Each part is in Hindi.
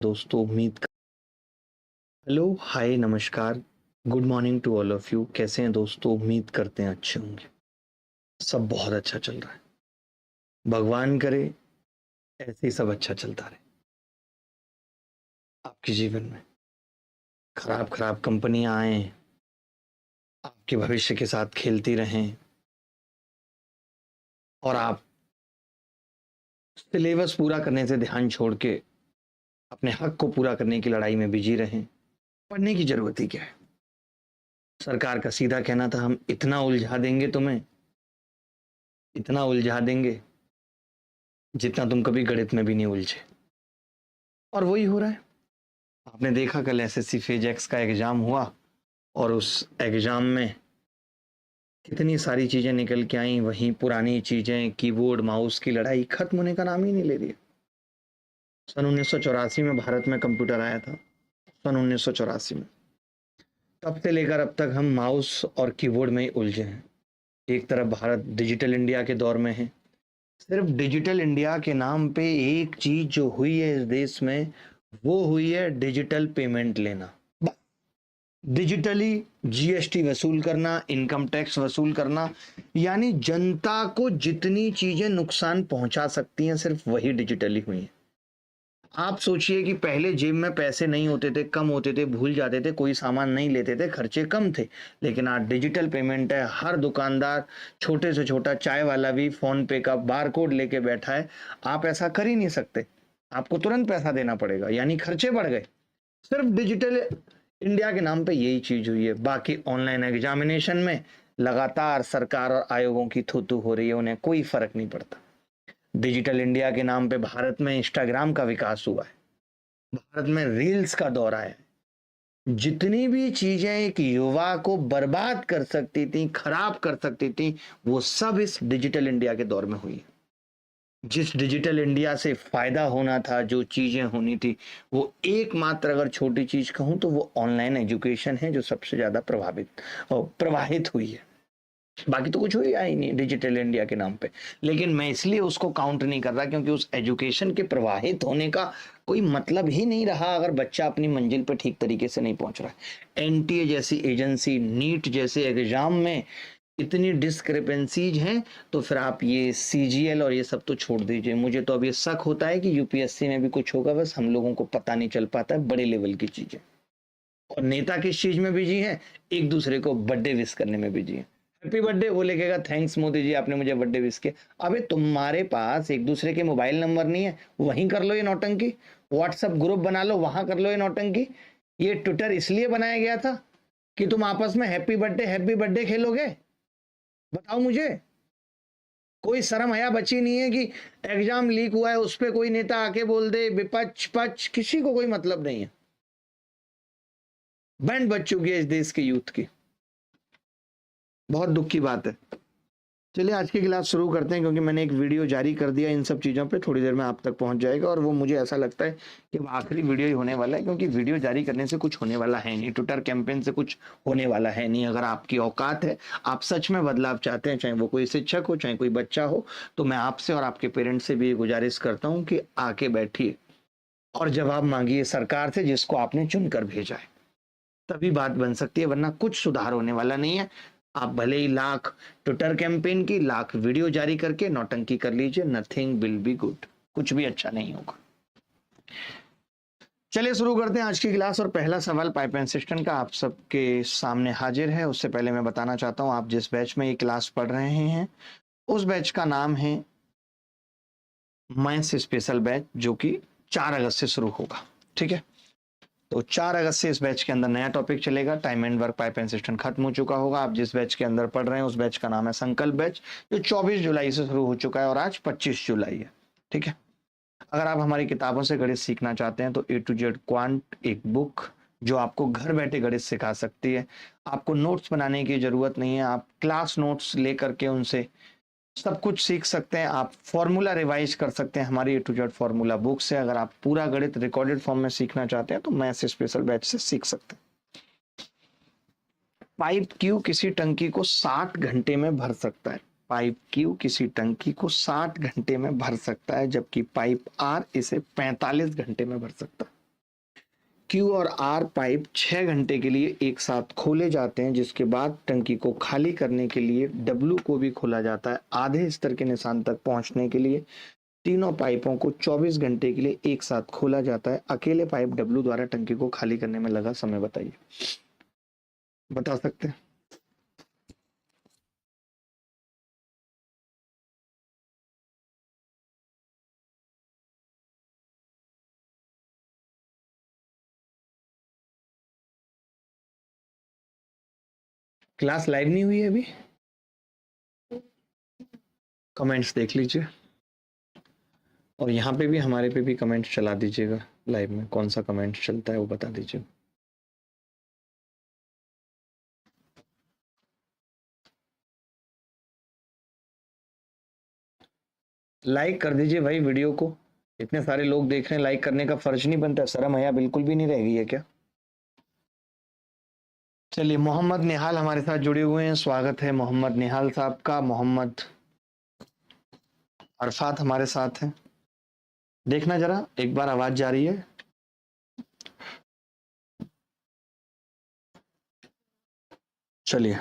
दोस्तों हेलो हाय नमस्कार। Good morning to all of you. कैसे हैं दोस्तों? उम्मीद करते हैं अच्छे होंगे। सब बहुत अच्छा चल रहा है। भगवान करे ऐसे ही सब अच्छा चलता रहे आपके जीवन में। खराब खराब कंपनियां आए, आपके भविष्य के साथ खेलती रहें और आप सिलेबस पूरा करने से ध्यान छोड़ के अपने हक को पूरा करने की लड़ाई में बिजी रहें। पढ़ने की जरूरत ही क्या है? सरकार का सीधा कहना था, हम इतना उलझा देंगे तुम्हें, इतना उलझा देंगे जितना तुम कभी गणित में भी नहीं उलझे। और वही हो रहा है। आपने देखा कल एसएससी फेज एक्स का एग्जाम हुआ और उस एग्जाम में कितनी सारी चीजें निकल के आई। वहीं पुरानी चीजें, कीबोर्ड माउस की लड़ाई खत्म होने का नाम ही नहीं ले रही है। सन 1984 में भारत में कंप्यूटर आया था। सन 1984 में, तब से लेकर अब तक हम माउस और कीबोर्ड में ही उलझे हैं। एक तरफ भारत डिजिटल इंडिया के दौर में है। सिर्फ डिजिटल इंडिया के नाम पे एक चीज जो हुई है इस देश में, वो हुई है डिजिटल पेमेंट लेना। डिजिटली जीएसटी वसूल करना, इनकम टैक्स वसूल करना, यानी जनता को जितनी चीजें नुकसान पहुंचा सकती हैं सिर्फ वही डिजिटली हुई हैं। आप सोचिए कि पहले जेब में पैसे नहीं होते थे, कम होते थे, भूल जाते थे, कोई सामान नहीं लेते थे, खर्चे कम थे। लेकिन आज डिजिटल पेमेंट है। हर दुकानदार, छोटे से छोटा चाय वाला भी फोन पे का बार कोड लेके बैठा है। आप ऐसा कर ही नहीं सकते, आपको तुरंत पैसा देना पड़ेगा, यानी खर्चे बढ़ गए। सिर्फ डिजिटल इंडिया के नाम पे यही चीज हुई है। बाकी ऑनलाइन एग्जामिनेशन में लगातार सरकार और आयोगों की थूथू हो रही है, उन्हें कोई फर्क नहीं पड़ता। डिजिटल इंडिया के नाम पे भारत में इंस्टाग्राम का विकास हुआ है, भारत में रील्स का दौर आया है। जितनी भी चीजें एक युवा को बर्बाद कर सकती थी, खराब कर सकती थी, वो सब इस डिजिटल इंडिया के दौर में हुई है। जिस डिजिटल इंडिया से फायदा होना था, जो चीजें होनी थी, वो एकमात्र अगर छोटी चीज कहूं तो वो ऑनलाइन एजुकेशन है, जो सबसे ज्यादा प्रभावित और प्रवाहित हुई है। बाकी तो कुछ हुआ ही नहीं डिजिटल इंडिया के नाम पे। लेकिन मैं इसलिए उसको काउंट नहीं कर रहा क्योंकि उस एजुकेशन के प्रवाहित होने का कोई मतलब ही नहीं रहा अगर बच्चा अपनी मंजिल पे ठीक तरीके से नहीं पहुंच रहा है। एनटीए जैसी एजेंसी, नीट जैसे एग्जाम में इतनी डिस्क्रिपेंसीज हैं, तो फिर आप ये सीजीएल और ये सब तो छोड़ दीजिए। मुझे तो अब ये शक होता है कि यूपीएससी में भी कुछ होगा, बस हम लोगों को पता नहीं चल पाता है बड़े लेवल की चीजें। और नेता किस चीज में बिजी है? एक दूसरे को बर्थडे विश करने में बिजी है। हैप्पी बर्थडे, वो लिखेगा थैंक्स मोदी जी आपने मुझे बर्थडे विश किया। अबे तुम्हारे पास एक दूसरे के मोबाइल नंबर नहीं है, वहीं कर लो ये नौटंकी। व्हाट्सएप ग्रुप बना लो, वहां कर लो ये नौटंकी। ये ट्विटर इसलिए बनाया गया था कि तुम आपस में हैप्पी बर्थडे खेलोगे? बताओ मुझे। कोई शर्म हया बची नहीं है कि एग्जाम लीक हुआ है उस पर कोई नेता आके बोल दे विपक्ष पक्ष, किसी को कोई मतलब नहीं है। बैंड बज चुकी है इस देश के यूथ की। बहुत दुख की बात है। चलिए आज की क्लास शुरू करते हैं, क्योंकि मैंने एक वीडियो जारी कर दिया इन सब चीज़ों पे, थोड़ी देर में आप तक पहुंच जाएगा। और वो मुझे ऐसा लगता है कि वो आखिरी वीडियो ही होने वाला है, क्योंकि वीडियो जारी करने से कुछ होने वाला है नहीं, ट्विटर कैंपेन से कुछ होने वाला है नहीं। अगर आपकी औकात है, आप सच में बदलाव चाहते हैं, चाहे वो कोई शिक्षक हो, चाहे कोई बच्चा हो, तो मैं आपसे और आपके पेरेंट्स से भी ये गुजारिश करता हूँ कि आके बैठिए और जवाब मांगिए सरकार से, जिसको आपने चुनकर भेजा है। तभी बात बन सकती है, वरना कुछ सुधार होने वाला नहीं है। आप भले ही लाख ट्विटर कैंपेन की, लाख वीडियो जारी करके नौटंकी कर लीजिए, नथिंग विल बी गुड। कुछ भी अच्छा नहीं होगा। चलिए शुरू करते हैं आज की क्लास। और पहला सवाल पाइपलाइन सिस्टम का आप सबके सामने हाजिर है। उससे पहले मैं बताना चाहता हूं, आप जिस बैच में ये क्लास पढ़ रहे हैं उस बैच का नाम है मैथ्स स्पेशल बैच, जो कि 4 अगस्त से शुरू होगा। ठीक है, तो 4 अगस्त से इस बैच के अंदर नया टॉपिक चलेगा। Time and work pipe and system खत्म हो चुका होगा। आप जिस बैच के अंदर पढ़ रहे हैं उस बैच का नाम है संकल्प बैच, जो 24 जुलाई से शुरू हो चुका है और आज 25 जुलाई है। ठीक है, अगर आप हमारी किताबों से गणित सीखना चाहते हैं तो ए टू जेड क्वांट एक बुक जो आपको घर बैठे गणित सिखा सकती है। आपको नोट्स बनाने की जरूरत नहीं है, आप क्लास नोट्स लेकर के उनसे सब कुछ सीख सकते हैं। आप फॉर्मूला रिवाइज कर सकते हैं हमारी ए टू जेड फॉर्मूला बुक से। अगर आप पूरा गणित रिकॉर्डेड फॉर्म में सीखना चाहते हैं तो मैथ्स स्पेशल बैच से सीख सकते हैं। पाइप क्यू किसी टंकी को 60 घंटे में भर सकता है। पाइप क्यू किसी टंकी को 60 घंटे में भर सकता है, जबकि पाइप आर इसे 45 घंटे में भर सकता है। क्यू और आर पाइप 6 घंटे के लिए एक साथ खोले जाते हैं, जिसके बाद टंकी को खाली करने के लिए डब्ल्यू को भी खोला जाता है। आधे स्तर के निशान तक पहुंचने के लिए तीनों पाइपों को 24 घंटे के लिए एक साथ खोला जाता है। अकेले पाइप डब्ल्यू द्वारा टंकी को खाली करने में लगा समय बताइए। बता सकते हैं? क्लास लाइव नहीं हुई है अभी? कमेंट्स देख लीजिए, और यहाँ पे भी हमारे पे भी कमेंट्स चला दीजिएगा। लाइव में कौन सा कमेंट चलता है वो बता दीजिए। लाइक कर दीजिए भाई वीडियो को, इतने सारे लोग देख रहे हैं, लाइक करने का फर्ज नहीं बनता? शर्म हया बिल्कुल भी नहीं रह गई है क्या? चलिए, मोहम्मद निहाल हमारे साथ जुड़े हुए हैं, स्वागत है मोहम्मद निहाल साहब का। मोहम्मद अरफात हमारे साथ हैं। देखना जरा एक बार, आवाज जा रही है? चलिए,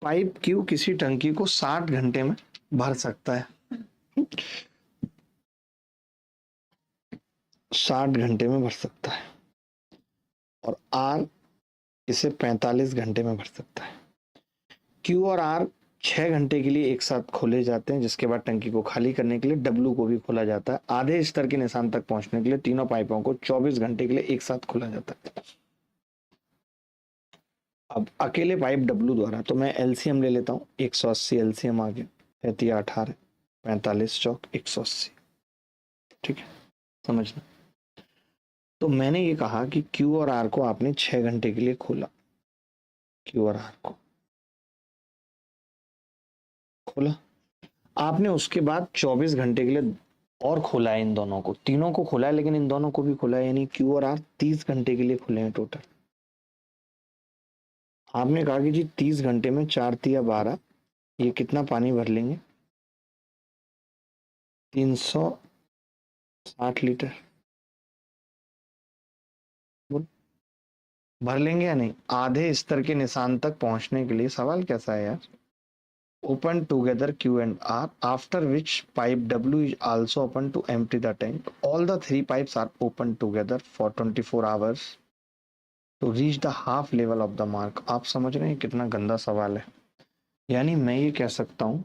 पाइप क्यू किसी टंकी को 60 घंटे में भर सकता है। 60 घंटे में भर सकता है, और आर इसे 45 घंटे में भर सकता है। क्यू और आर 6 घंटे के लिए एक साथ खोले जाते हैं, जिसके बाद टंकी को खाली करने के लिए डब्ल्यू को भी खोला जाता है। आधे स्तर के निशान तक पहुंचने के लिए तीनों पाइपों को 24 घंटे के लिए एक साथ खोला जाता है। अब अकेले पाइप डब्ल्यू द्वारा, तो मैं एलसीएम ले लेता हूँ। 180 एलसीएम आ गया, 18 45 चौक 180। ठीक है, समझना। तो मैंने ये कहा कि क्यू और आर को आपने 6 घंटे के लिए खोला। क्यू और आर को खोला आपने, उसके बाद 24 घंटे के लिए और खोला है। इन दोनों को, तीनों को खोला है, लेकिन इन दोनों को भी खोला है, यानी क्यू और आर 30 घंटे के लिए खुले हैं टोटल। आपने कहा कि जी 30 घंटे में 4 तिया 12, ये कितना पानी भर लेंगे? 360 लीटर। भर लेंगे या नहीं? आधे स्तर के निशान तक पहुंचने के लिए, सवाल कैसा है यार? Open together Q and R, after which pipe W is also open to empty the tank. All the three pipes are open together for 24 hours to reach the half level of the mark. आप समझ रहे हैं कितना गंदा सवाल है? यानी मैं ये कह सकता हूँ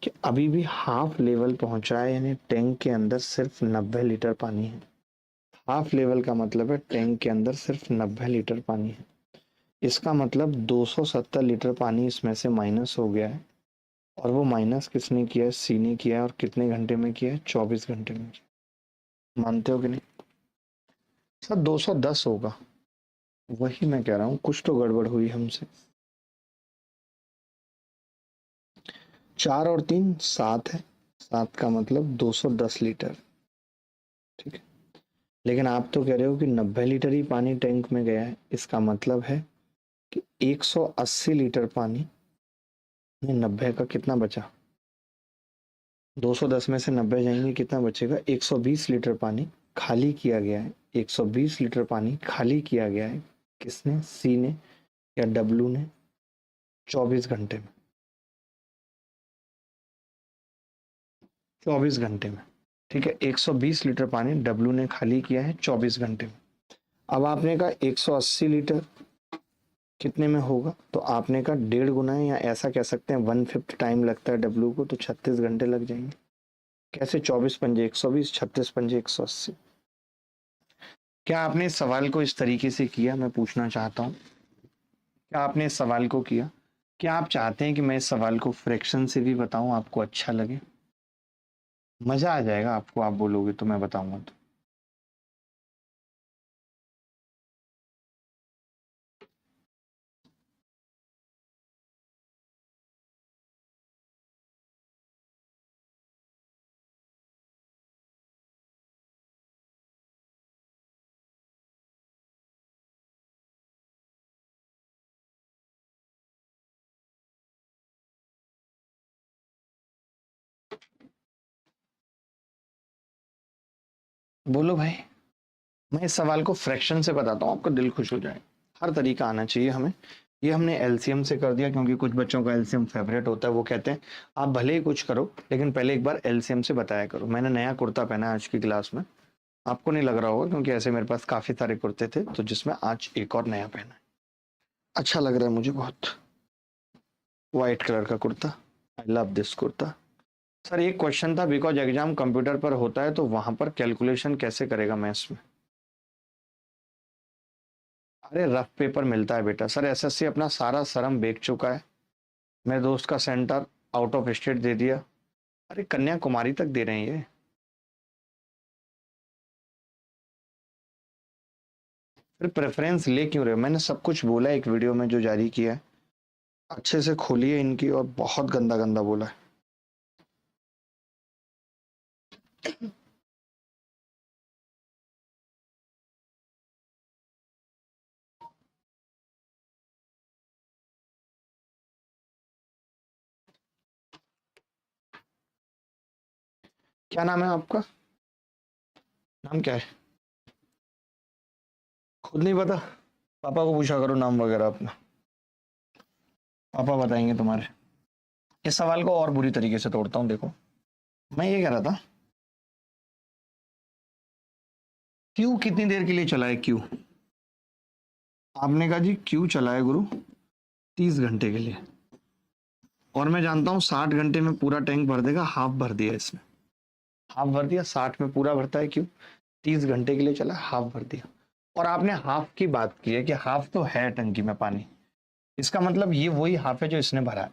कि अभी भी हाफ लेवल पहुंचा है, यानी टैंक के अंदर सिर्फ 90 लीटर पानी है। हाफ लेवल का मतलब है टैंक के अंदर सिर्फ 90 लीटर पानी है। इसका मतलब 270 लीटर पानी इसमें से माइनस हो गया है, और वो माइनस किसने किया है? सी ने किया है। और कितने घंटे में किया है? 24 घंटे में। मानते हो कि नहीं? सर 210 होगा, वही मैं कह रहा हूँ, कुछ तो गड़बड़ हुई हमसे। 4 और 3 7 है, 7 का मतलब 210 लीटर। ठीक है, लेकिन आप तो कह रहे हो कि 90 लीटर ही पानी टैंक में गया है। इसका मतलब है कि 180 लीटर पानी में 90 का कितना बचा? 210 में से 90 जाएंगे, कितना बचेगा? 120 लीटर पानी खाली किया गया है। 120 लीटर पानी खाली किया गया है, किसने? सी ने या डब्ल्यू ने? 24 घंटे में। 24 घंटे में, ठीक है। 120 लीटर पानी डब्ल्यू ने खाली किया है 24 घंटे में। अब आपने कहा 180 लीटर कितने में होगा, तो आपने कहा 1.5 गुना है, या ऐसा कह सकते हैं 1/5 टाइम लगता है डब्ल्यू को, तो 36 घंटे लग जाएंगे। कैसे? 24 पंजे 120, 36 पंजे 180। क्या आपने इस सवाल को इस तरीके से किया? मैं पूछना चाहता हूँ, क्या आपने इस सवाल को किया? क्या आप चाहते हैं कि मैं इस सवाल को फ्रैक्शन से भी बताऊं, आपको अच्छा लगे? मजा आ जाएगा आपको, आप बोलोगे तो मैं बताऊंगा तो। बोलो भाई। मैं इस सवाल को फ्रैक्शन से बताता हूँ, आपका दिल खुश हो जाए। हर तरीका आना चाहिए हमें। ये हमने एलसीएम से कर दिया क्योंकि कुछ बच्चों का एलसीएम फेवरेट होता है, वो कहते हैं आप भले ही कुछ करो लेकिन पहले एक बार एलसीएम से बताया करो। मैंने नया कुर्ता पहना है आज की क्लास में, आपको नहीं लग रहा होगा क्योंकि ऐसे मेरे पास काफी सारे कुर्ते थे, तो जिसमें आज एक और नया पहना है। अच्छा लग रहा है मुझे बहुत, व्हाइट कलर का kurta. I love this kurta. Sir एक क्वेश्चन था, बिकॉज एग्जाम कंप्यूटर पर होता है तो वहां पर कैलकुलेशन कैसे करेगा मैथ्स में? अरे रफ पेपर मिलता है बेटा। सर एसएससी अपना सारा शर्म बेच चुका है। मेरे दोस्त का सेंटर आउट ऑफ स्टेट दे दिया। अरे कन्याकुमारी तक दे रहे हैं ये। फिर प्रेफरेंस ले क्यों रहे हो? मैंने सब कुछ बोला है एक वीडियो में जो जारी किया है, अच्छे से खोलिए इनकी, और बहुत गंदा गंदा बोला है। क्या नाम है आपका? नाम क्या है? खुद नहीं पता? पापा को पूछा करो नाम वगैरह अपना, पापा बताएंगे तुम्हारे। इस सवाल को और बुरी तरीके से तोड़ता हूँ, देखो। मैं ये कह रहा था, क्यू कितनी देर के लिए चला है? क्यू आपने कहा जी क्यू चला है गुरु 30 घंटे के लिए, और मैं जानता हूँ 60 घंटे में पूरा टैंक भर देगा। हाफ भर दिया इसने, हाफ भर दिया। 60 में पूरा भरता है क्यू, 30 घंटे के लिए चला, हाफ भर दिया। और आपने हाफ की बात की है कि हाफ तो है टंकी में पानी, इसका मतलब ये वही हाफ है जो इसने भरा है।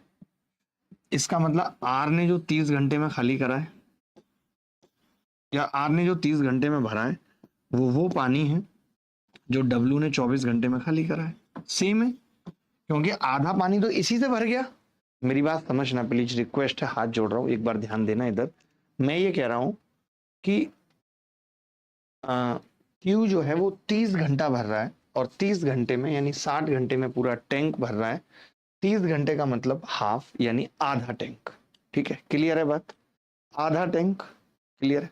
इसका मतलब आर ने जो 30 घंटे में खाली करा है, या आर ने जो 30 घंटे में भरा है, वो पानी है जो डब्लू ने 24 घंटे में खाली करा है। सेम है, क्योंकि आधा पानी तो इसी से भर गया। मेरी बात समझना प्लीज, रिक्वेस्ट है, हाथ जोड़ रहा हूं, एक बार ध्यान देना इधर। मैं ये कह रहा हूं कि क्यू जो है वो 30 घंटा भर रहा है, और 30 घंटे में यानी 60 घंटे में पूरा टैंक भर रहा है। 30 घंटे का मतलब हाफ यानी आधा टैंक। ठीक है, क्लियर है बात? आधा टैंक क्लियर है।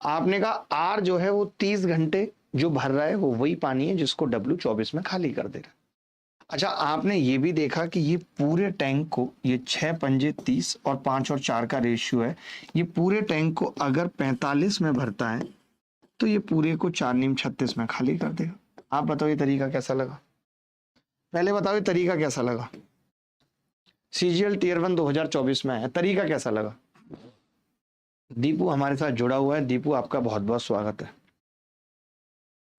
आपने कहा आर जो है वो 30 घंटे जो भर रहा है वो वही पानी है जिसको डब्ल्यू 24 में खाली कर दे रहा है। अच्छा, आपने ये भी देखा कि ये पूरे टैंक को, ये 6 पंजे 30 और 5 और 4 का रेशियो है, ये पूरे टैंक को अगर 45 में भरता है तो ये पूरे को 4 नीम 36 में खाली कर देगा। आप बताओ ये तरीका कैसा लगा? पहले बताओ ये तरीका कैसा लगा? सीजीएल टीयर 1 2024 में है, तरीका कैसा लगा? दीपू हमारे साथ जुड़ा हुआ है। दीपू आपका बहुत बहुत स्वागत है।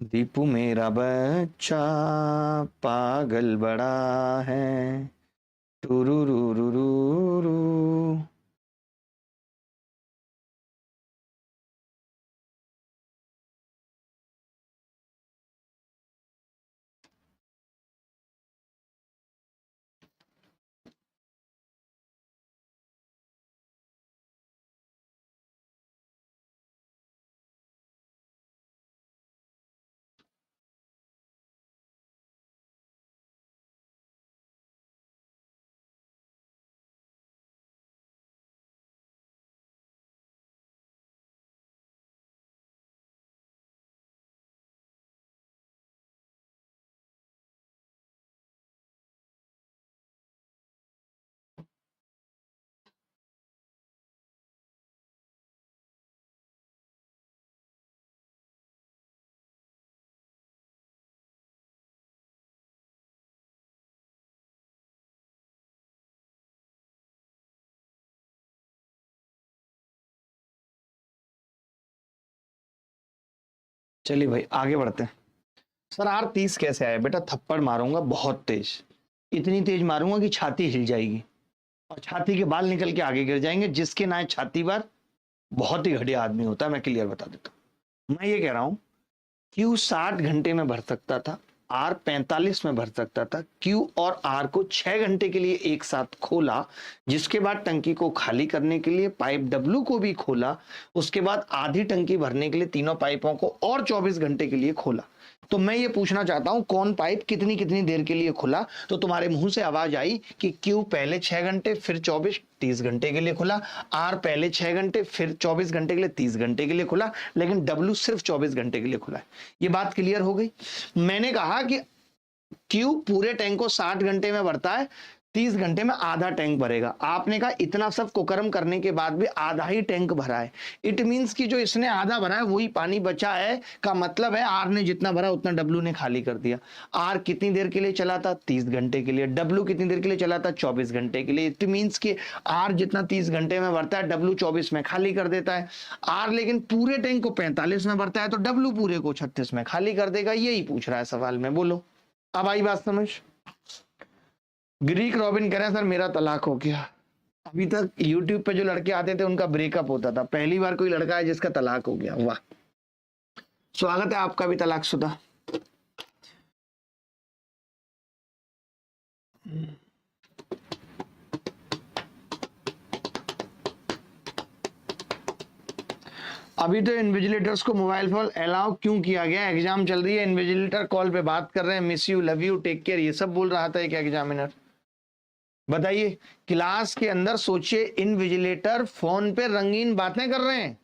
दीपू मेरा बच्चा पागल बड़ा है, टूरू रू रू रू रू। चलिए भाई आगे बढ़ते हैं। सर आर 30 कैसे आया? बेटा थप्पड़ मारूंगा बहुत तेज, इतनी तेज मारूंगा कि छाती हिल जाएगी और छाती के बाल निकल के आगे गिर जाएंगे। जिसके ना छाती बार बहुत ही घटिया आदमी होता है, मैं क्लियर बता देता हूं। मैं ये कह रहा हूं क्यू 60 घंटे में भर सकता था, आर 45 में भर सकता था। क्यू और आर को 6 घंटे के लिए एक साथ खोला, जिसके बाद टंकी को खाली करने के लिए पाइप डब्लू को भी खोला, उसके बाद आधी टंकी भरने के लिए तीनों पाइपों को और 24 घंटे के लिए खोला। तो मैं ये पूछना चाहता हूं कौन पाइप कितनी कितनी देर के लिए खुला? तो तुम्हारे मुंह से आवाज आई कि क्यू पहले 6 घंटे, फिर 24, 30 घंटे के लिए खुला, आर पहले 6 घंटे, फिर 24 घंटे के लिए, 30 घंटे के लिए खुला, लेकिन डब्ल्यू सिर्फ 24 घंटे के लिए खुला है। ये बात क्लियर हो गई। मैंने कहा कि क्यू पूरे टैंक को 60 घंटे में भरता है, 30 घंटे में आधा टैंक भरेगा। आपने कहा इतना सब कुकर्म करने के बाद भी आधा ही टैंक भरा है। इट मींस कि जो इसने आधा भरा है वही पानी बचा है, का मतलब है आर ने जितना भरा उतना डब्ल्यू ने खाली कर दिया। आर कितनी देर के लिए चला था? 30 घंटे के लिए। डब्ल्यू कितनी देर के लिए चला था? 24 घंटे के लिए। इट मींस कि आर जितना 30 घंटे में भरता है, डब्ल्यू 24 में खाली कर देता है। आर लेकिन पूरे टैंक को 45 में भरता है, तो डब्ल्यू पूरे को 36 में खाली कर देगा। यही पूछ रहा है सवाल में। बोलो, अब आई बात समझ? ग्रीक रॉबिन कह रहे हैं सर मेरा तलाक हो गया। अभी तक यूट्यूब पे जो लड़के आते थे उनका ब्रेकअप होता था, पहली बार कोई लड़का है जिसका तलाक हो गया। वाह, स्वागत है आपका भी तलाकशुदा। अभी तो इन्विजिलेटर्स को मोबाइल फोन अलाउ क्यों किया गया? एग्जाम चल रही है, इन्विजिलेटर कॉल पे बात कर रहे हैं, miss you, love you, take care, ये सब बोल रहा था एक एग्जामिनर। बताइए, क्लास के अंदर सोचिए इन्विजिलेटर फोन पे रंगीन बातें कर रहे हैं,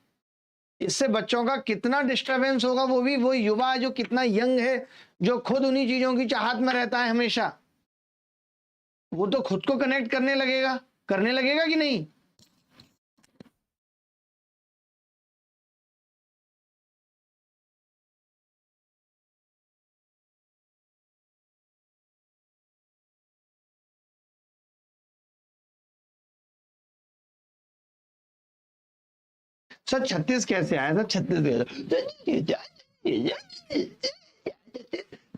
इससे बच्चों का कितना डिस्टरबेंस होगा। वो भी वो युवा जो कितना यंग है, जो खुद उन्हीं चीजों की चाहत में रहता है हमेशा, वो तो खुद को कनेक्ट करने लगेगा कि नहीं? सर 36 कैसे आया? सर 36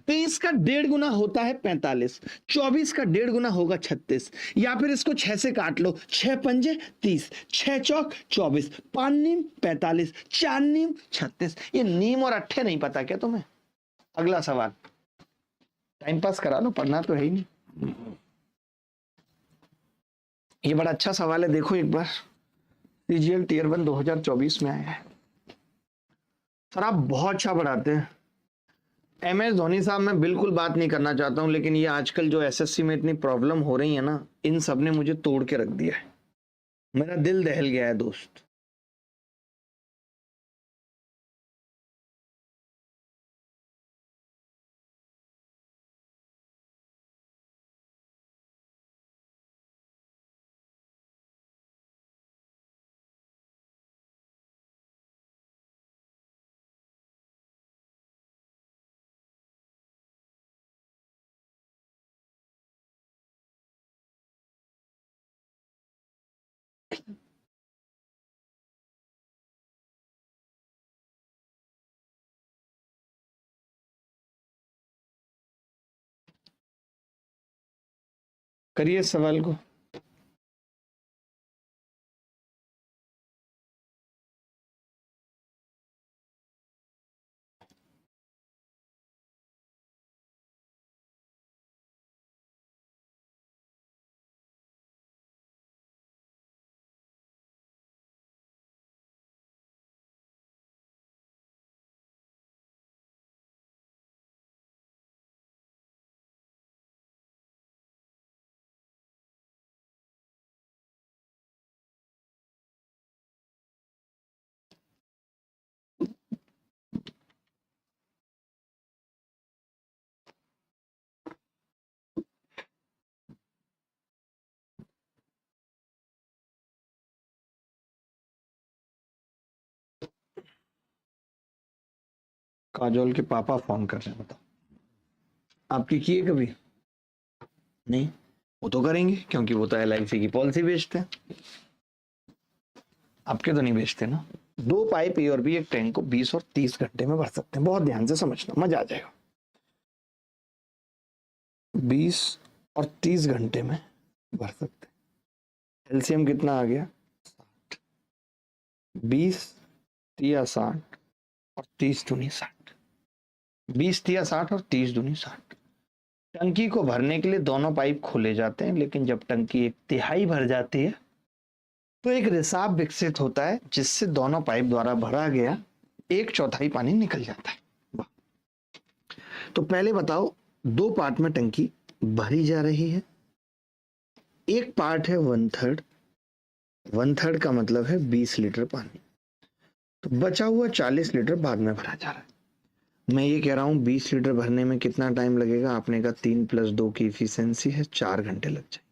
30 का 1.5 गुना होता है 45, 24 का 1.5 गुना होगा 36, या फिर इसको 6 से काट लो, 6 पंजे 30, 6 चौक 24, 5 नीम 45, 4 नीम 36। ये नीम और अट्ठे नहीं पता क्या तुम्हें? अगला सवाल, टाइम पास करा लो, पढ़ना तो है ही नहीं। ये बड़ा अच्छा सवाल है, देखो एक बार। सीजीएल टीयर 1 2024 में आया है। सर आप बहुत अच्छा पढ़ाते हैं। MS धोनी साहब, मैं बिल्कुल बात नहीं करना चाहता हूं, लेकिन ये आजकल जो SSC में इतनी प्रॉब्लम हो रही है ना, इन सब ने मुझे तोड़ के रख दिया है। मेरा दिल दहल गया है दोस्त। करिए सवाल को। काजोल के पापा फोन कर रहे हैं, बताओ आपकी किए कभी? नहीं, वो तो करेंगे क्योंकि वो तो LIC की पॉलिसी बेचते हैं, आपके तो नहीं बेचते ना। 2 पाइप A और B एक टैंक को 20 और 30 घंटे में भर सकते हैं। बहुत ध्यान से समझना, मजा आ जाएगा। 20 और 30 घंटे में भर सकते हैं। LCM कितना आ गया? 60। 20 तिया 60 और 30 दूनी 60। 20 तिया 60 और 30 दूनी 60। टंकी को भरने के लिए दोनों पाइप खोले जाते हैं, लेकिन जब टंकी 1/3 भर जाती है तो एक रिसाव विकसित होता है, जिससे दोनों पाइप द्वारा भरा गया 1/4 पानी निकल जाता है। तो पहले बताओ, 2 पार्ट में टंकी भरी जा रही है। एक पार्ट है 1/3 1/3 का मतलब है 20 लीटर पानी, तो बचा हुआ 40 लीटर बाद में भरा जा रहा है। मैं ये कह रहा हूँ 20 लीटर भरने में कितना टाइम लगेगा? आपने कहा 3 + 2 की इफिशियंसी है, 4 घंटे लग जाए।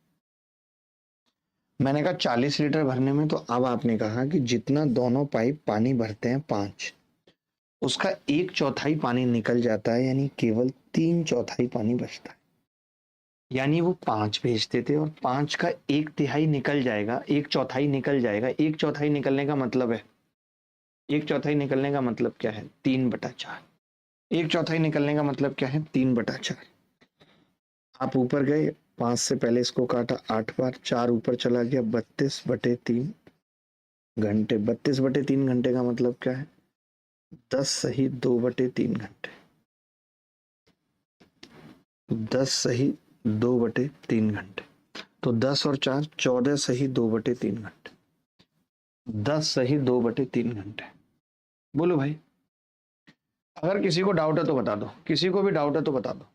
मैंने कहा 40 लीटर भरने में, तो अब आपने कहा कि जितना दोनों पाइप पानी भरते हैं 5, उसका 1/4 पानी निकल जाता है, यानी केवल 3/4 पानी बचता है। यानी वो 5 भेजते थे और 5 का 1/3 निकल जाएगा, 1/4 निकल जाएगा। 1/4 निकलने का मतलब है, 1/4 निकलने का मतलब क्या है? 3/4। 1/4 निकलने का मतलब क्या है? 3/4। आप ऊपर गए, 5 से पहले इसको काटा 8 बार, 4 ऊपर चला गया, 32/3 घंटे। 32/3 घंटे का मतलब क्या है? 10 सही 2/3 घंटे। 10 सही 2/3 घंटे, तो 10 और 4 14 सही 2/3 घंटे। 10 सही 2/3 घंटे। बोलो भाई, अगर किसी को डाउट है तो बता दो, किसी को भी डाउट है तो बता दो।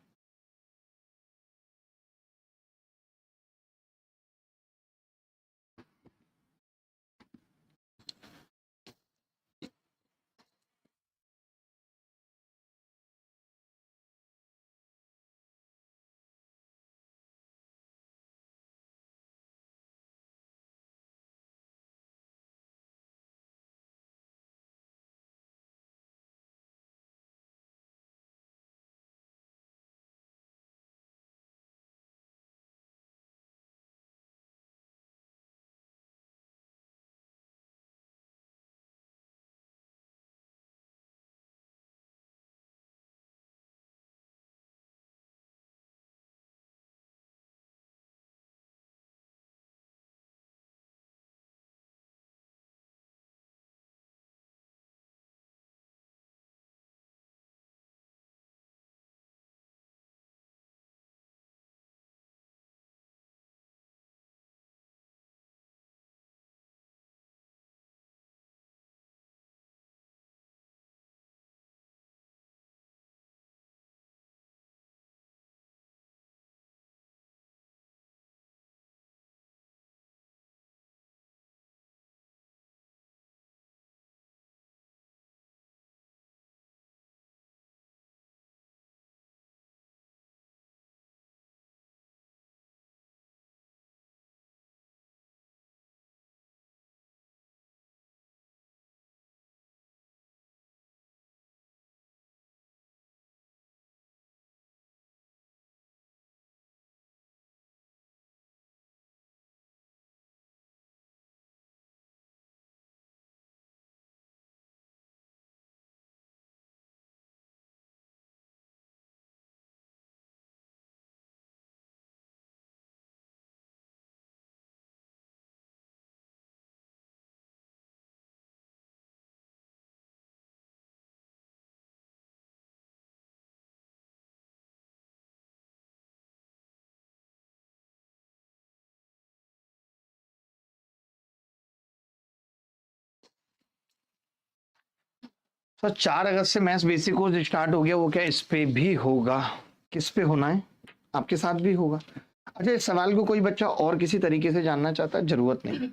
तो 4 अगस्त से मैथ्स बेसिक कोर्स स्टार्ट हो गया, वो क्या इस पे भी होगा? किस पे होना है? आपके साथ भी होगा। अच्छा, इस सवाल को कोई बच्चा और किसी तरीके से जानना चाहता है? जरूरत नहीं,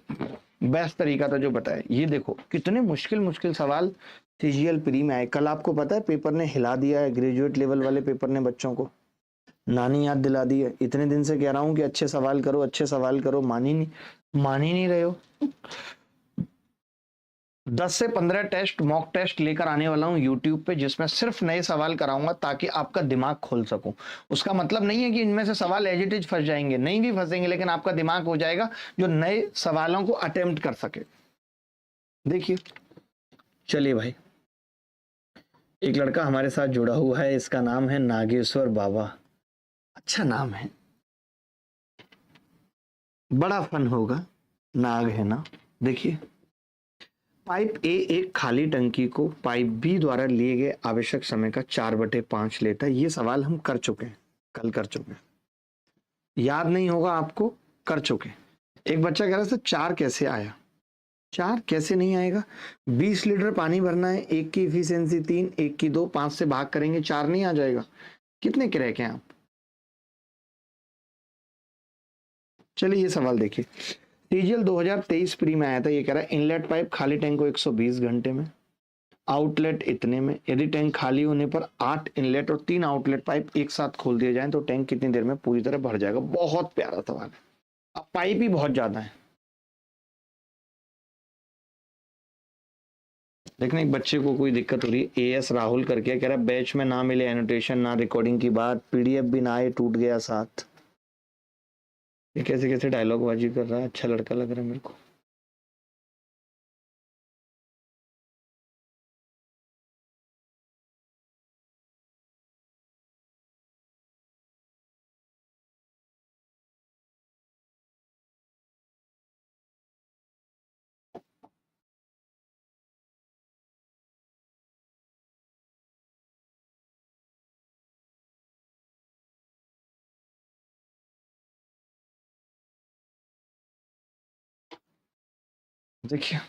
बेस्ट तरीका था जो बताया। ये देखो कितने मुश्किल मुश्किल सवाल सीजीएल प्री में आए। कल आपको पता है पेपर ने हिला दिया है, ग्रेजुएट लेवल वाले पेपर ने बच्चों को नानी याद दिला दी है। इतने दिन से कह रहा हूं कि अच्छे सवाल करो, अच्छे सवाल करो, मान ही नहीं रहे हो। 10 से 15 टेस्ट, मॉक टेस्ट लेकर आने वाला हूं यूट्यूब पे, जिसमें सिर्फ नए सवाल कराऊंगा ताकि आपका दिमाग खोल सकूं। उसका मतलब नहीं है कि इनमें से सवाल एज इट इज फंस जाएंगे, नहीं भी फंसेंगे, लेकिन आपका दिमाग हो जाएगा जो नए सवालों को अटेम्प्ट कर सके। देखिए, चलिए भाई, एक लड़का हमारे साथ जुड़ा हुआ है, इसका नाम है नागेश्वर बाबा। अच्छा नाम है, बड़ा फन होगा, नाग है ना। देखिए, पाइप ए एक खाली टंकी को पाइप बी द्वारा लिए गए आवश्यक समय का 4/5 लेता है। ये सवाल हम कर चुके हैं, कल कर चुके हैं, याद नहीं होगा आपको, कर चुके हैं। एक बच्चा कह रहा था 4 कैसे आया? 4 कैसे नहीं आएगा? 20 लीटर पानी भरना है, एक की इफिशियंसी 3, एक की 2, 5 से भाग करेंगे 4 नहीं आ जाएगा? कितने क्रैक हैं आप? चलिए ये सवाल देखिए, सीजीएल 2023 प्री में आया था, ये कह रहा है इनलेट पाइप खाली टैंक को 120 घंटे में, आउटलेट इतने में। यदि टैंक खाली होने पर 8 इनलेट और 3 आउटलेट पाइप एक साथ खोल दिए जाएं तो टैंक कितनी देर में पूरी तरह भर जाएगा। बहुत प्यारा सवाल है। अब पाइप ही बहुत ज्यादा है। लेकिन एक बच्चे को कोई दिक्कत हो रही है, एएस राहुल करके कह रहा है बैच में ना मिले एनोटेशन ना रिकॉर्डिंग की बात, पीडीएफ भी ना आए, टूट गया साथ। ये कैसे कैसे डायलॉग बाजी कर रहा है, अच्छा लड़का लग रहा है मेरे को। देखिए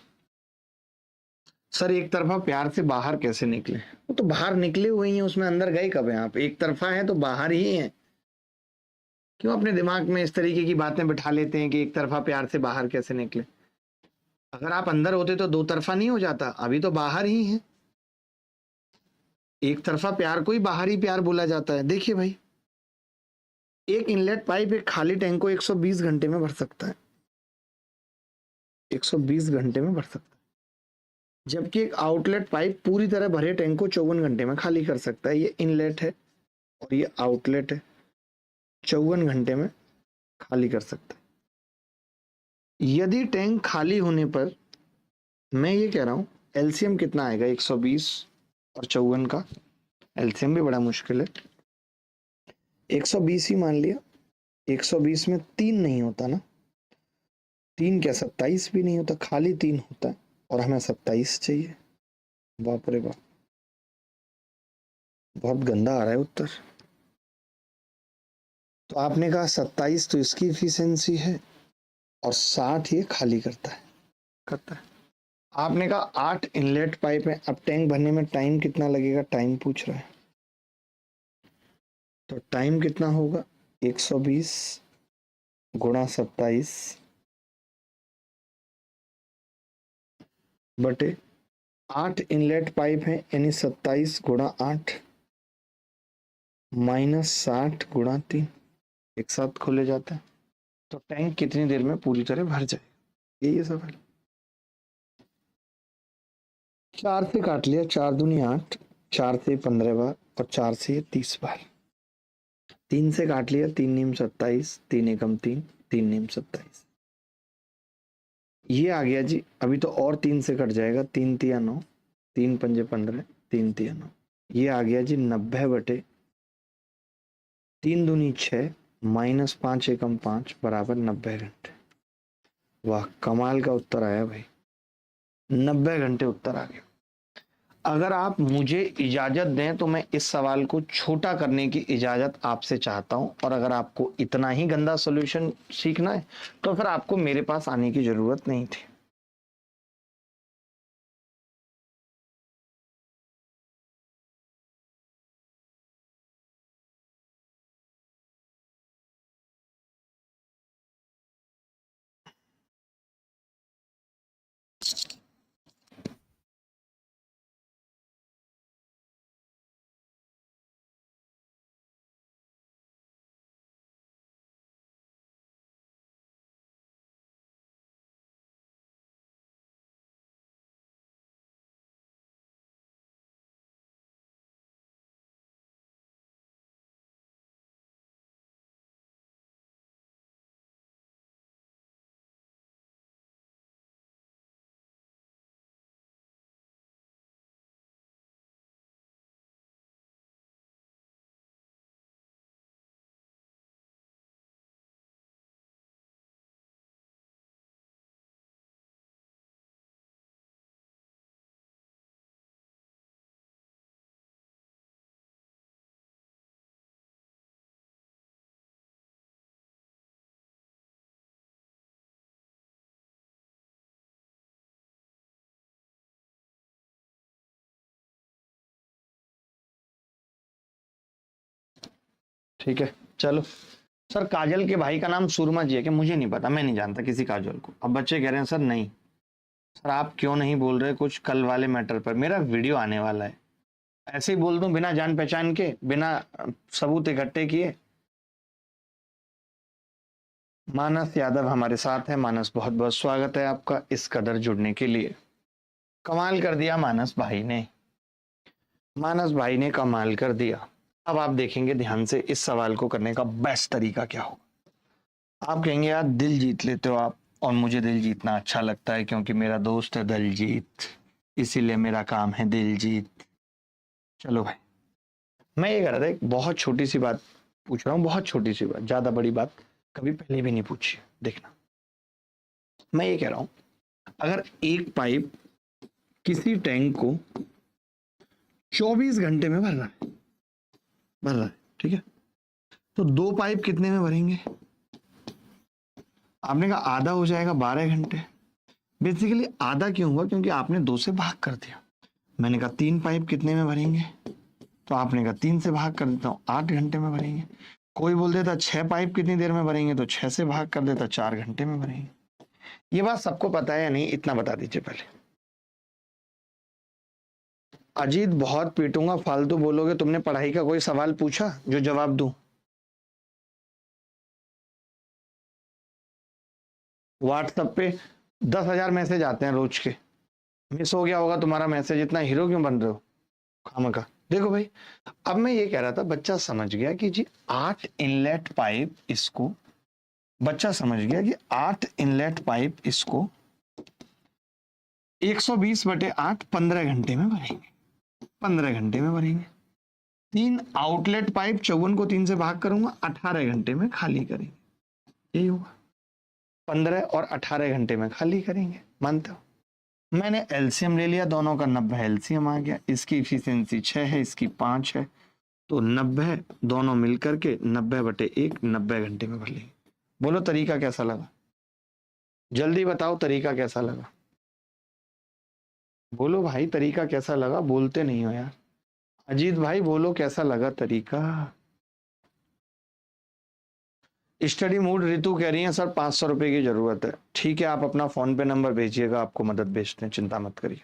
सर, एक तरफा प्यार से बाहर कैसे निकले? वो तो बाहर निकले हुए ही हैं, उसमें अंदर गए कब हैं आप? एक तरफा है तो बाहर ही हैं। क्यों अपने दिमाग में इस तरीके की बातें बिठा लेते हैं कि एक तरफा प्यार से बाहर कैसे निकले? अगर आप अंदर होते तो दो तरफा नहीं हो जाता, अभी तो बाहर ही है। एक तरफा प्यार को ही बाहरी प्यार बोला जाता है। देखिए भाई, एक इनलेट पाइप एक खाली टैंक को 120 घंटे में भर सकता है, 120 घंटे में भर सकता है। जबकि एक आउटलेट पाइप पूरी तरह भरे टैंक को 54 घंटे में खाली कर सकता है। ये इनलेट है और ये आउटलेट है, 54 घंटे में खाली कर सकता है। यदि टैंक खाली होने पर, मैं ये कह रहा हूं एलसीएम कितना आएगा 120 और 54 का? एलसीएम भी बड़ा मुश्किल है। 120 ही मान लिया, 120 में 3 नहीं होता ना, 3 क्या 27 भी नहीं होता, खाली 3 होता है और हमें 27 चाहिए। बाप रे बाप, बहुत गंदा आ रहा है उत्तर। तो आपने कहा 27 तो इसकी इफिशियंसी है और 60 ये खाली करता है। आपने कहा 8 इनलेट पाइप है, अब टैंक भरने में टाइम कितना लगेगा, टाइम पूछ रहा है। तो टाइम कितना होगा, 120 गुणा 27 बटे 8 इनलेट पाइप है, यानी 27 गुणा 8 माइनस 60 गुणा 3, एक साथ खोले जाता है। तो टैंक कितनी देर में पूरी तरह भर जाएगा, यही है सवाल। 4 से काट लिया, 4 दूनी 8, 4 से 15 बार और 4 से 30 बार। 3 से काट लिया, 3 नीम 27, 3 एकम 3, 3 नीम 27। ये आ गया जी। अभी तो और 3 से कट जाएगा, 3 तिया 9, 3 पंजे 15, 3 तिया 9। ये आ गया जी 90 बटे 3 दूनी 6 माइनस 5 एकम 5 बराबर 90 घंटे। वाह, कमाल का उत्तर आया भाई, 90 घंटे उत्तर आ गया। अगर आप मुझे इजाजत दें तो मैं इस सवाल को छोटा करने की इजाजत आपसे चाहता हूं, और अगर आपको इतना ही गंदा सॉल्यूशन सीखना है तो फिर आपको मेरे पास आने की जरूरत नहीं थी। ठीक है, चलो सर काजल के भाई का नाम सुरमा जी है क्या? मुझे नहीं पता, मैं नहीं जानता किसी काजल को। अब बच्चे कह रहे हैं सर नहीं। सर आप क्यों नहीं बोल रहे कुछ कल वाले मैटर पर? मेरा वीडियो आने वाला है, ऐसे ही बोल दूं बिना जान पहचान के, बिना सबूत इकट्ठे किए? मानस यादव हमारे साथ है। मानस, बहुत बहुत स्वागत है आपका इस कदर जुड़ने के लिए। कमाल कर दिया मानस भाई ने, मानस भाई ने कमाल कर दिया। अब आप देखेंगे ध्यान से इस सवाल को करने का बेस्ट तरीका क्या हो। आप कहेंगे यार दिल जीत लेते हो आप, और मुझे दिल जीतना अच्छा लगता है क्योंकि मेरा दोस्त है दिलजीत, इसीलिए मेरा काम है दिल जीत। चलो भाई, मैं ये कह रहा था एक बहुत छोटी सी बात पूछ रहा हूँ, बहुत छोटी सी बात, ज्यादा बड़ी बात कभी पहले भी नहीं पूछी। देखना, मैं ये कह रहा हूँ अगर एक पाइप किसी टैंक को 24 घंटे में भर रहा है, ठीक है, तो दो पाइप कितने में भरेंगे? आपने कहा आधा हो जाएगा 12 घंटे। बेसिकली आधा क्यों हुआ? क्योंकि आपने 2 से भाग कर दिया। मैंने कहा 3 पाइप कितने में भरेंगे? तो आपने कहा 3 से भाग कर देता हूँ, 8 घंटे में भरेंगे। कोई बोल देता 6 पाइप कितनी देर में भरेंगे, तो 6 से भाग कर देता, 4 घंटे में भरेंगे। ये बात सबको पता है या नहीं, इतना बता दीजिए पहले। अजीत बहुत पीटूंगा, फालतू बोलोगे। तुमने पढ़ाई का कोई सवाल पूछा जो जवाब दूं? व्हाट्सएप पे 10,000 मैसेज आते हैं रोज के, मिस हो गया होगा तुम्हारा मैसेज, इतना हीरो क्यों बन रहे हो खामखा? देखो भाई, अब मैं ये कह रहा था, बच्चा समझ गया कि जी 8 इनलेट पाइप इसको, बच्चा समझ गया कि 8 इनलेट पाइप इसको 120/8 15 घंटे में भरेंगे, 15 घंटे में भरेंगे। 3 आउटलेट पाइप 54 को 3 से भाग करूंगा, 18 घंटे में खाली करेंगे। यही होगा, 15 और 18 घंटे में खाली करेंगे। मानते हो? मैंने एलसीएम ले लिया दोनों का, 90 एलसीएम आ गया। इसकी इफिशियंसी 6 है, इसकी 5 है, तो 90 दोनों मिलकर के 90/1 90 घंटे में भर लेंगे। बोलो तरीका कैसा लगा? जल्दी बताओ तरीका कैसा लगा? बोलो भाई तरीका कैसा लगा? बोलते नहीं हो यार। अजीत भाई बोलो कैसा लगा तरीका? स्टडी मूड रितु कह रही है सर 500 रुपए की जरूरत है। ठीक है, आप अपना फोन पे नंबर भेजिएगा, आपको मदद भेजते हैं, चिंता मत करिए।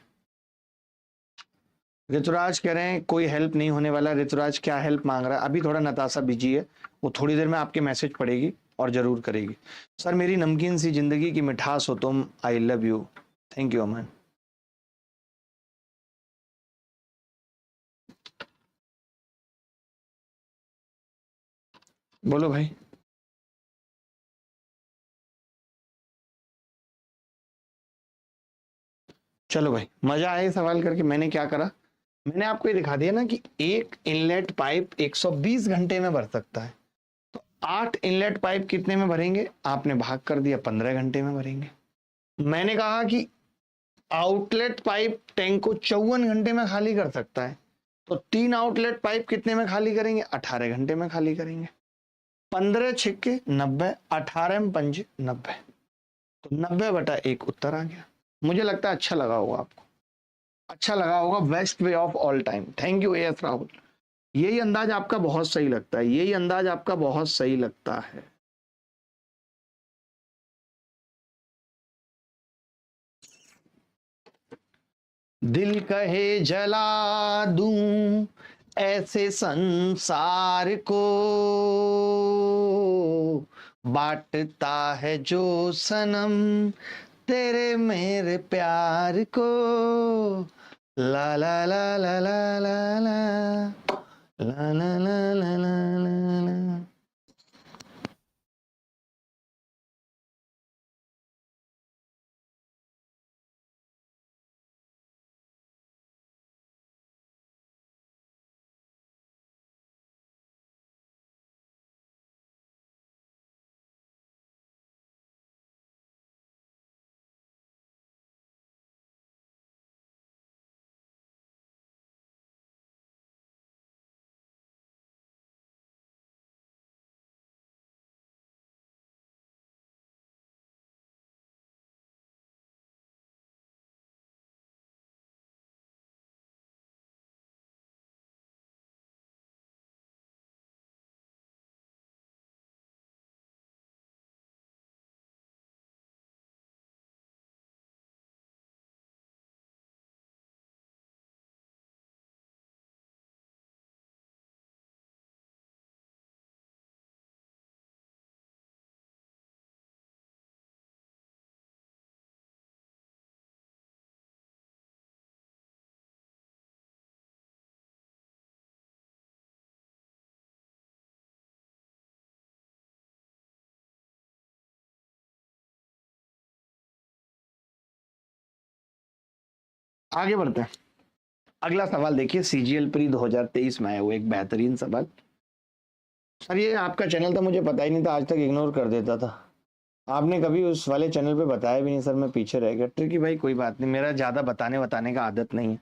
ऋतुराज कह रहे हैं कोई हेल्प नहीं होने वाला। ऋतुराज क्या हेल्प मांग रहा है? अभी थोड़ा नताशा बिजी है, वो थोड़ी देर में आपके मैसेज पढ़ेगी और जरूर करेगी। सर मेरी नमकीन सी जिंदगी की मिठास हो तुम, I love you. Thank you Aman. बोलो भाई। चलो भाई, मजा आया सवाल करके। मैंने क्या करा, मैंने आपको ये दिखा दिया ना कि एक इनलेट पाइप 120 घंटे में भर सकता है, तो 8 इनलेट पाइप कितने में भरेंगे? आपने भाग कर दिया, 15 घंटे में भरेंगे। मैंने कहा कि आउटलेट पाइप टैंक को 54 घंटे में खाली कर सकता है, तो 3 आउटलेट पाइप कितने में खाली करेंगे? 18 घंटे में खाली करेंगे। 15 छिक्के 90, 18 में पंजे 90, तो 90/1 उत्तर आ गया। मुझे लगता है अच्छा लगा होगा आपको, अच्छा लगा होगा। Best way of all time. Thank U S Rahul. यही अंदाज आपका बहुत सही लगता है, यही अंदाज आपका बहुत सही लगता है। दिल कहे जला दूं ऐसे संसार को, बांटता है जो सनम तेरे मेरे प्यार को। ला ला ला ला ला ला ला ला ला ला ला ला ला। आगे बढ़ते हैं। अगला सवाल देखिए, सीजीएल प्री 2023 में आया हुआ एक बेहतरीन सवाल। सर ये आपका चैनल था, मुझे पता ही नहीं था, आज तक इग्नोर कर देता था। आपने कभी उस वाले चैनल पे बताया भी नहीं सर, मैं पीछे रह गया। ट्रिकी भाई कोई बात नहीं, मेरा ज्यादा बताने का आदत नहीं है।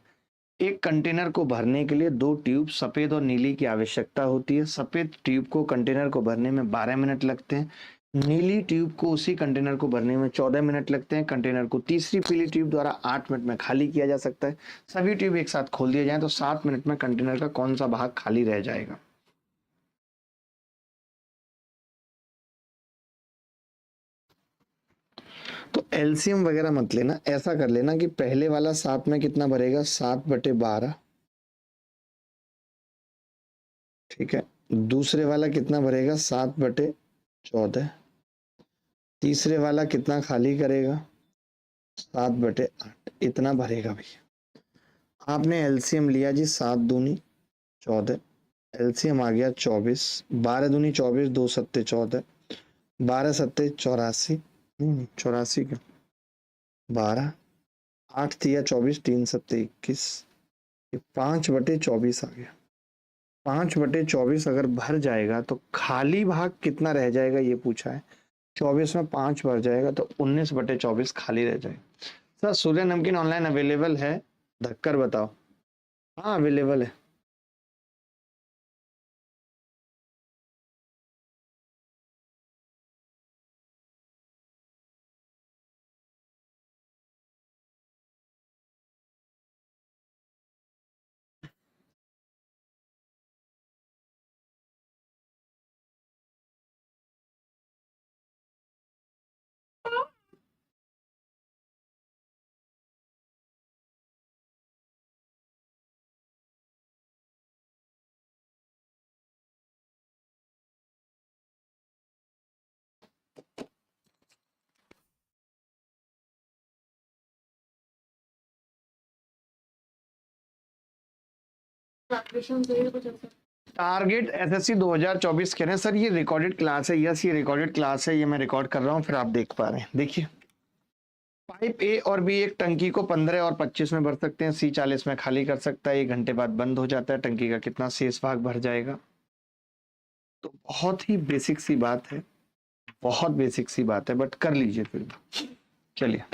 एक कंटेनर को भरने के लिए दो ट्यूब सफेद और नीली की आवश्यकता होती है। सफेद ट्यूब को कंटेनर को भरने में 12 मिनट लगते हैं, नीली ट्यूब को उसी कंटेनर को भरने में 14 मिनट लगते हैं। कंटेनर को तीसरी पीली ट्यूब द्वारा 8 मिनट में खाली किया जा सकता है। सभी ट्यूब एक साथ खोल दिए जाए तो 7 मिनट में कंटेनर का कौन सा भाग खाली रह जाएगा? तो एलसीएम वगैरह मत लेना, ऐसा कर लेना कि पहले वाला 7 में कितना भरेगा, 7/12। ठीक है। दूसरे वाला कितना भरेगा, 7/14। तीसरे वाला कितना खाली करेगा, 7/8। इतना भरेगा भैया। आपने एलसीएम लिया जी, 7 दूनी 14, एलसीएम आ गया 24। 12 दूनी 24, 2 सत्ते 14, 12 सत्ते 84, नहीं 84 का 12, 8 तिया 24, 3 सत्ते 21, 5/24 आ गया। 5/24 अगर भर जाएगा तो खाली भाग कितना रह जाएगा ये पूछा है। 24 में 5 भर जाएगा तो 19/24 खाली रह जाएगा। सर सूर्य नमकीन ऑनलाइन अवेलेबल है? धक्कर बताओ। हाँ अवेलेबल है। टारगेट एसएससी 2024 कह रहे हैं सर, ये रिकॉर्डेड क्लास है। यस ये रिकॉर्डेड क्लास है, ये मैं रिकॉर्ड कर रहा हूँ, फिर आप देख पा रहे हैं। देखिए पाइप ए और बी एक टंकी को 15 और 25 में भर सकते हैं, सी 40 में खाली कर सकता है, 1 घंटे बाद बंद हो जाता है। टंकी का कितना शेष भाग भर जाएगा? तो बहुत ही बेसिक सी बात है, बहुत बेसिक सी बात है, बट कर लीजिए फिर भी। चलिए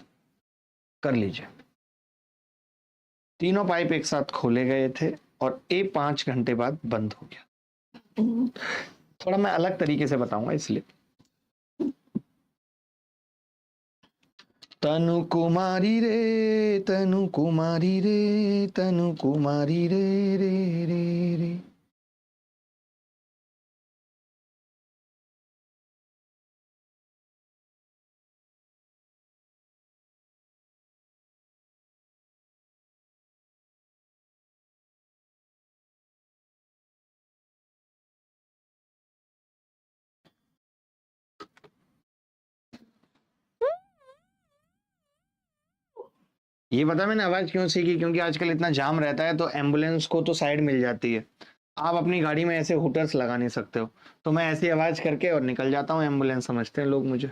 कर लीजिए। तीनों पाइप एक साथ खोले गए थे और ए 5 घंटे बाद बंद हो गया। थोड़ा मैं अलग तरीके से बताऊंगा इसलिए। तनु कुमारी रे, तनु कुमारी रे, तनु कुमारी रे रे रे रे। ये पता मैंने आवाज क्यों सीखी? क्योंकि आजकल इतना जाम रहता है तो एम्बुलेंस को तो साइड मिल जाती है। आप अपनी गाड़ी में ऐसे हुटर्स लगा नहीं सकते हो, तो मैं ऐसी आवाज करके और निकल जाता हूँ, एम्बुलेंस समझते हैं लोग मुझे।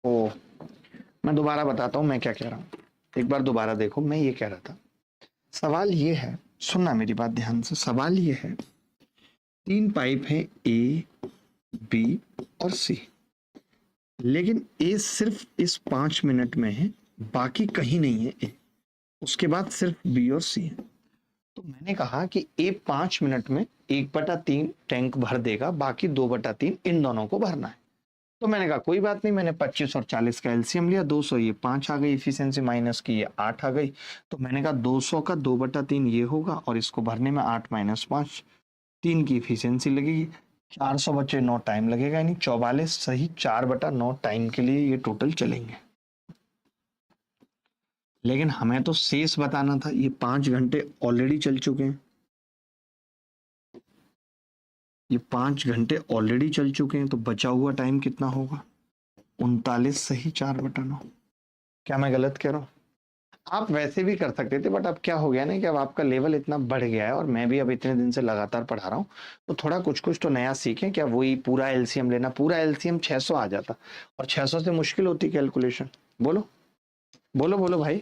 ओ, मैं दोबारा बताता हूँ मैं क्या कह रहा हूँ, एक बार दोबारा देखो। मैं ये कह रहा था, सवाल ये है, सुनना मेरी बात ध्यान से। सवाल ये है, 3 पाइप हैं, ए, बी और सी, लेकिन ए सिर्फ इस 5 मिनट में है, बाकी कहीं नहीं है ए, उसके बाद सिर्फ बी और सी है। तो मैंने कहा कि ए 5 मिनट में 1/3 टैंक भर देगा, बाकी 2/3 इन दोनों को भरना है। तो मैंने कहा कोई बात नहीं, मैंने 25 और 40 का एलसीएम लिया, 200 ये 5 आ गई इफिशियंसी, माइनस की ये 8 आ गई। तो मैंने कहा 200 का 2/3 ये होगा, और इसको भरने में 8 माइनस 5, 3 की इफिशियंसी लगेगी, 400 बचे 9 टाइम लगेगा, यानी 44 सही 4/9 टाइम के लिए ये टोटल चलेंगे। लेकिन हमें तो शेष बताना था, ये 5 घंटे ऑलरेडी चल चुके हैं, ये 5 घंटे ऑलरेडी चल चुके हैं, तो बचा हुआ टाइम कितना होगा? 39 सही 4/9। क्या मैं गलत कह रहा हूँ? आप वैसे भी कर सकते थे, बट अब क्या हो गया ना कि अब आपका लेवल इतना बढ़ गया है, और मैं भी अब इतने दिन से लगातार पढ़ा रहा हूँ, तो थोड़ा कुछ कुछ तो नया सीखें। क्या वही पूरा एलसीएम लेना, पूरा एलसीएम 600 आ जाता, और 600 से मुश्किल होती कैलकुलेशन। बोलो बोलो बोलो भाई।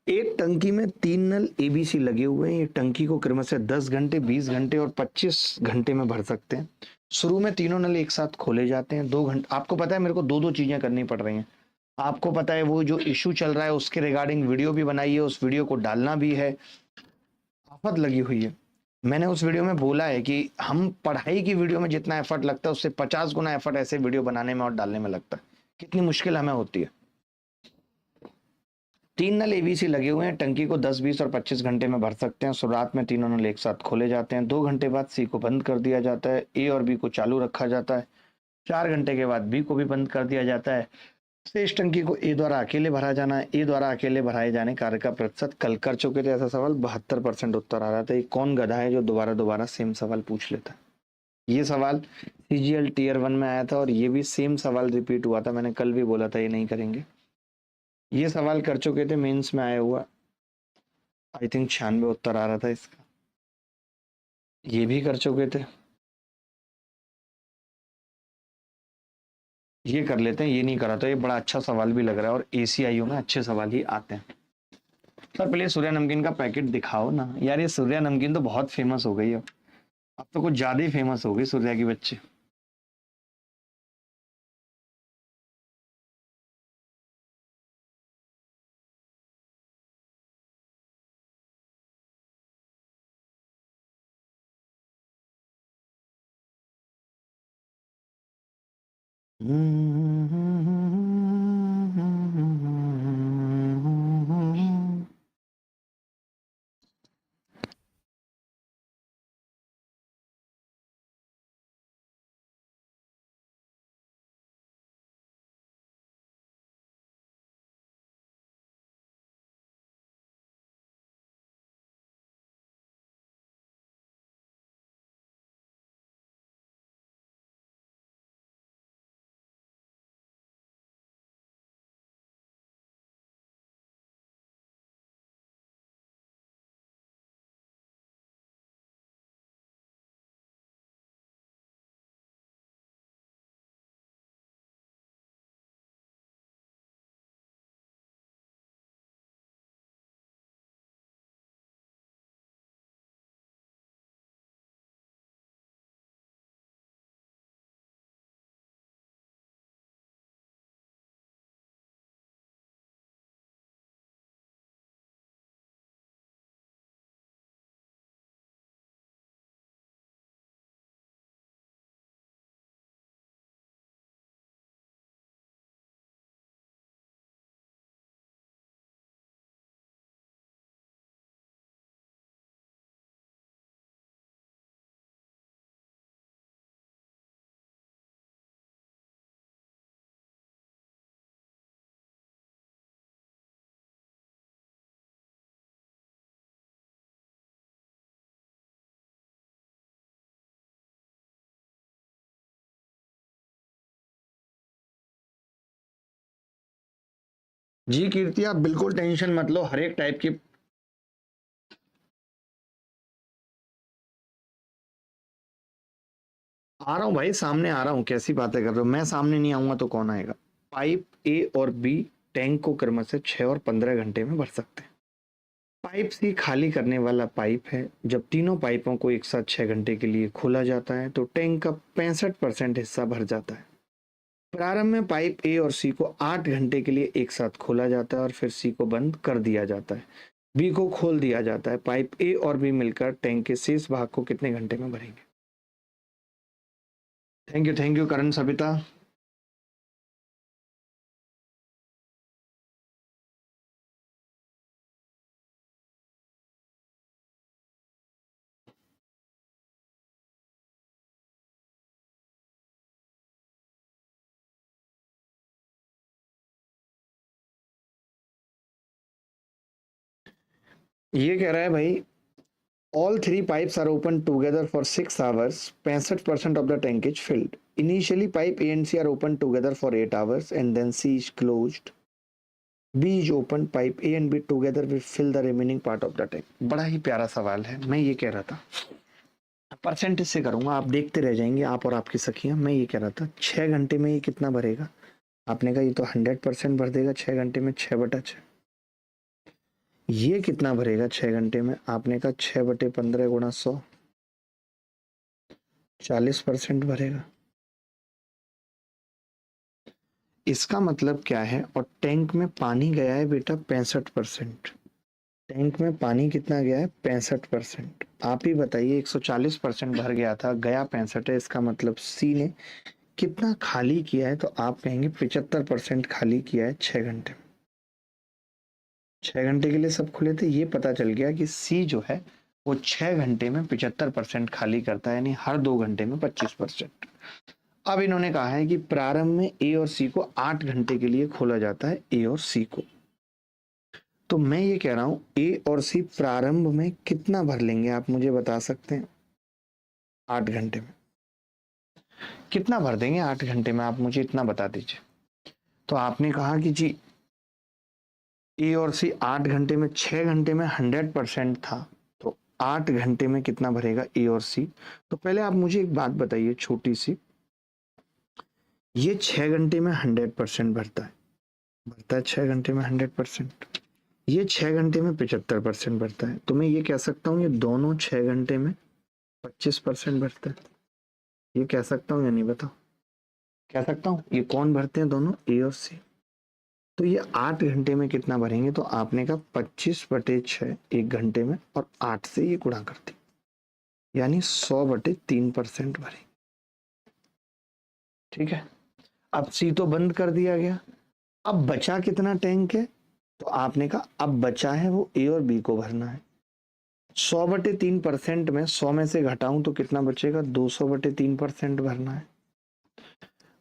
एक टंकी में 3 नल एबीसी लगे हुए हैं, ये टंकी को क्रमशः 10 घंटे, 20 घंटे और 25 घंटे में भर सकते हैं। शुरू में तीनों नल एक साथ खोले जाते हैं, 2 घंटे। आपको पता है मेरे को दो दो चीजें करनी पड़ रही हैं। आपको पता है वो जो इशू चल रहा है उसके रिगार्डिंग वीडियो भी बनाई है, उस वीडियो को डालना भी है, आफत लगी हुई है। मैंने उस वीडियो में बोला है कि हम पढ़ाई की वीडियो में जितना एफर्ट लगता है, उससे 50 गुना एफर्ट ऐसे वीडियो बनाने में और डालने में लगता है। कितनी मुश्किल हमें होती है। 3 नल एबीसी लगे हुए हैं, टंकी को 10, 20 और 25 घंटे में भर सकते हैं। शुरुआत में तीनों नल एक साथ खोले जाते हैं, 2 घंटे बाद सी को बंद कर दिया जाता है, ए और बी को चालू रखा जाता है, 4 घंटे के बाद बी को भी बंद कर दिया जाता है। शेष टंकी को ए द्वारा अकेले भरा जाना है। ए द्वारा अकेले भराए जाने कार्य का प्रतिशत कल कर चुके थे ऐसा सवाल, 72% उत्तर आ रहा था। ये कौन गधा है जो दोबारा दोबारा सेम सवाल पूछ लेता है? ये सवाल सीजीएल टीयर 1 में आया था, और ये भी सेम सवाल रिपीट हुआ था। मैंने कल भी बोला था ये नहीं करेंगे। ये सवाल कर चुके थे मेंस में आया हुआ, आई थिंक 96 उत्तर आ रहा था इसका। ये भी कर चुके थे, ये कर लेते हैं। ये नहीं करा, तो ये बड़ा अच्छा सवाल भी लग रहा है, और एसीआईयू में अच्छे सवाल ही आते हैं। सर पहले सूर्या नमकीन का पैकेट दिखाओ ना यार, ये सूर्या नमकीन तो बहुत फेमस हो गई अब तो कुछ ज्यादा ही फेमस हो गई सूर्या की बच्चे। जी कीर्ति, आप बिल्कुल टेंशन मत लो, हर एक टाइप की आ रहा हूँ भाई, सामने आ रहा हूँ, कैसी बातें कर रहे हो, मैं सामने नहीं आऊंगा तो कौन आएगा। पाइप ए और बी टैंक को क्रमशः 6 और 15 घंटे में भर सकते हैं। पाइप सी खाली करने वाला पाइप है। जब तीनों पाइपों को एक साथ 6 घंटे के लिए खोला जाता है तो टैंक का 65% हिस्सा भर जाता है। प्रारंभ में पाइप ए और सी को 8 घंटे के लिए एक साथ खोला जाता है और फिर सी को बंद कर दिया जाता है। बी को खोल दिया जाता है। पाइप ए और बी मिलकर टैंक के शेष भाग को कितने घंटे में भरेंगे? Thank you Karan Sabita. ये कह रहा है भाई, all three pipes are open together for 6 hours, 65% of the tank is filled. Initially pipe A and C are open together for 8 hours and then C is closed. B is open, pipe A and B together will fill the remaining part of the tank. बड़ा ही प्यारा सवाल है, मैं ये कह रहा था परसेंटेज से करूंगा, आप देखते रह जाएंगे, आप और आपकी सखियां। मैं ये कह रहा था 6 घंटे में ये कितना भरेगा? आपने कहा ये तो 100% भर देगा 6 घंटे में, 6/6। ये कितना भरेगा 6 घंटे में? आपने कहा 6/15 गुणा 100, 40% भरेगा। इसका मतलब क्या है? और टैंक में पानी गया है बेटा 65%। टैंक में पानी कितना गया है? 65%। आप ही बताइए, 140% भर गया था, गया 65 है, इसका मतलब सी ने कितना खाली किया है? तो आप कहेंगे 75% खाली किया है 6 घंटे में। 6 घंटे के लिए सब खुले थे, ये पता चल गया कि सी जो है वो 6 घंटे में 75% खाली करता है, यानी हर 2 घंटे में 25%। अब इन्होंने कहा है कि प्रारंभ में ए और सी को 8 घंटे के लिए खोला जाता है, ए और सी को। तो मैं ये कह रहा हूं ए और सी प्रारंभ में कितना भर लेंगे, आप मुझे बता सकते हैं? 8 घंटे में कितना भर देंगे? 8 घंटे में आप मुझे इतना बता दीजिए। तो आपने कहा कि जी ए और सी 8 घंटे में, 6 घंटे में 100% था, तो 8 घंटे में कितना भरेगा ए और सी? तो पहले आप मुझे एक बात बताइए छोटी सी, ये 6 घंटे में 100% भरता है 6 घंटे में 100%। ये 6 घंटे में 75% भरता है, तो मैं ये कह सकता हूँ ये दोनों 6 घंटे में 25% भरता है। ये कह सकता हूँ या नहीं, बताओ? कह सकता हूँ। ये कौन भरते हैं? दोनों, ए और सी। तो ये 8 घंटे में कितना भरेंगे? तो आपने कहा 25/6 1 घंटे में, और 8 से ये गुणा कर दी, यानी 100/3% भरेंगे। ठीक है, अब सी तो बंद कर दिया गया। अब बचा कितना टैंक है? तो आपने कहा अब बचा है वो ए और बी को भरना है। 100/3% में 100 में से घटाऊं तो कितना बचेगा? 200/3% भरना है।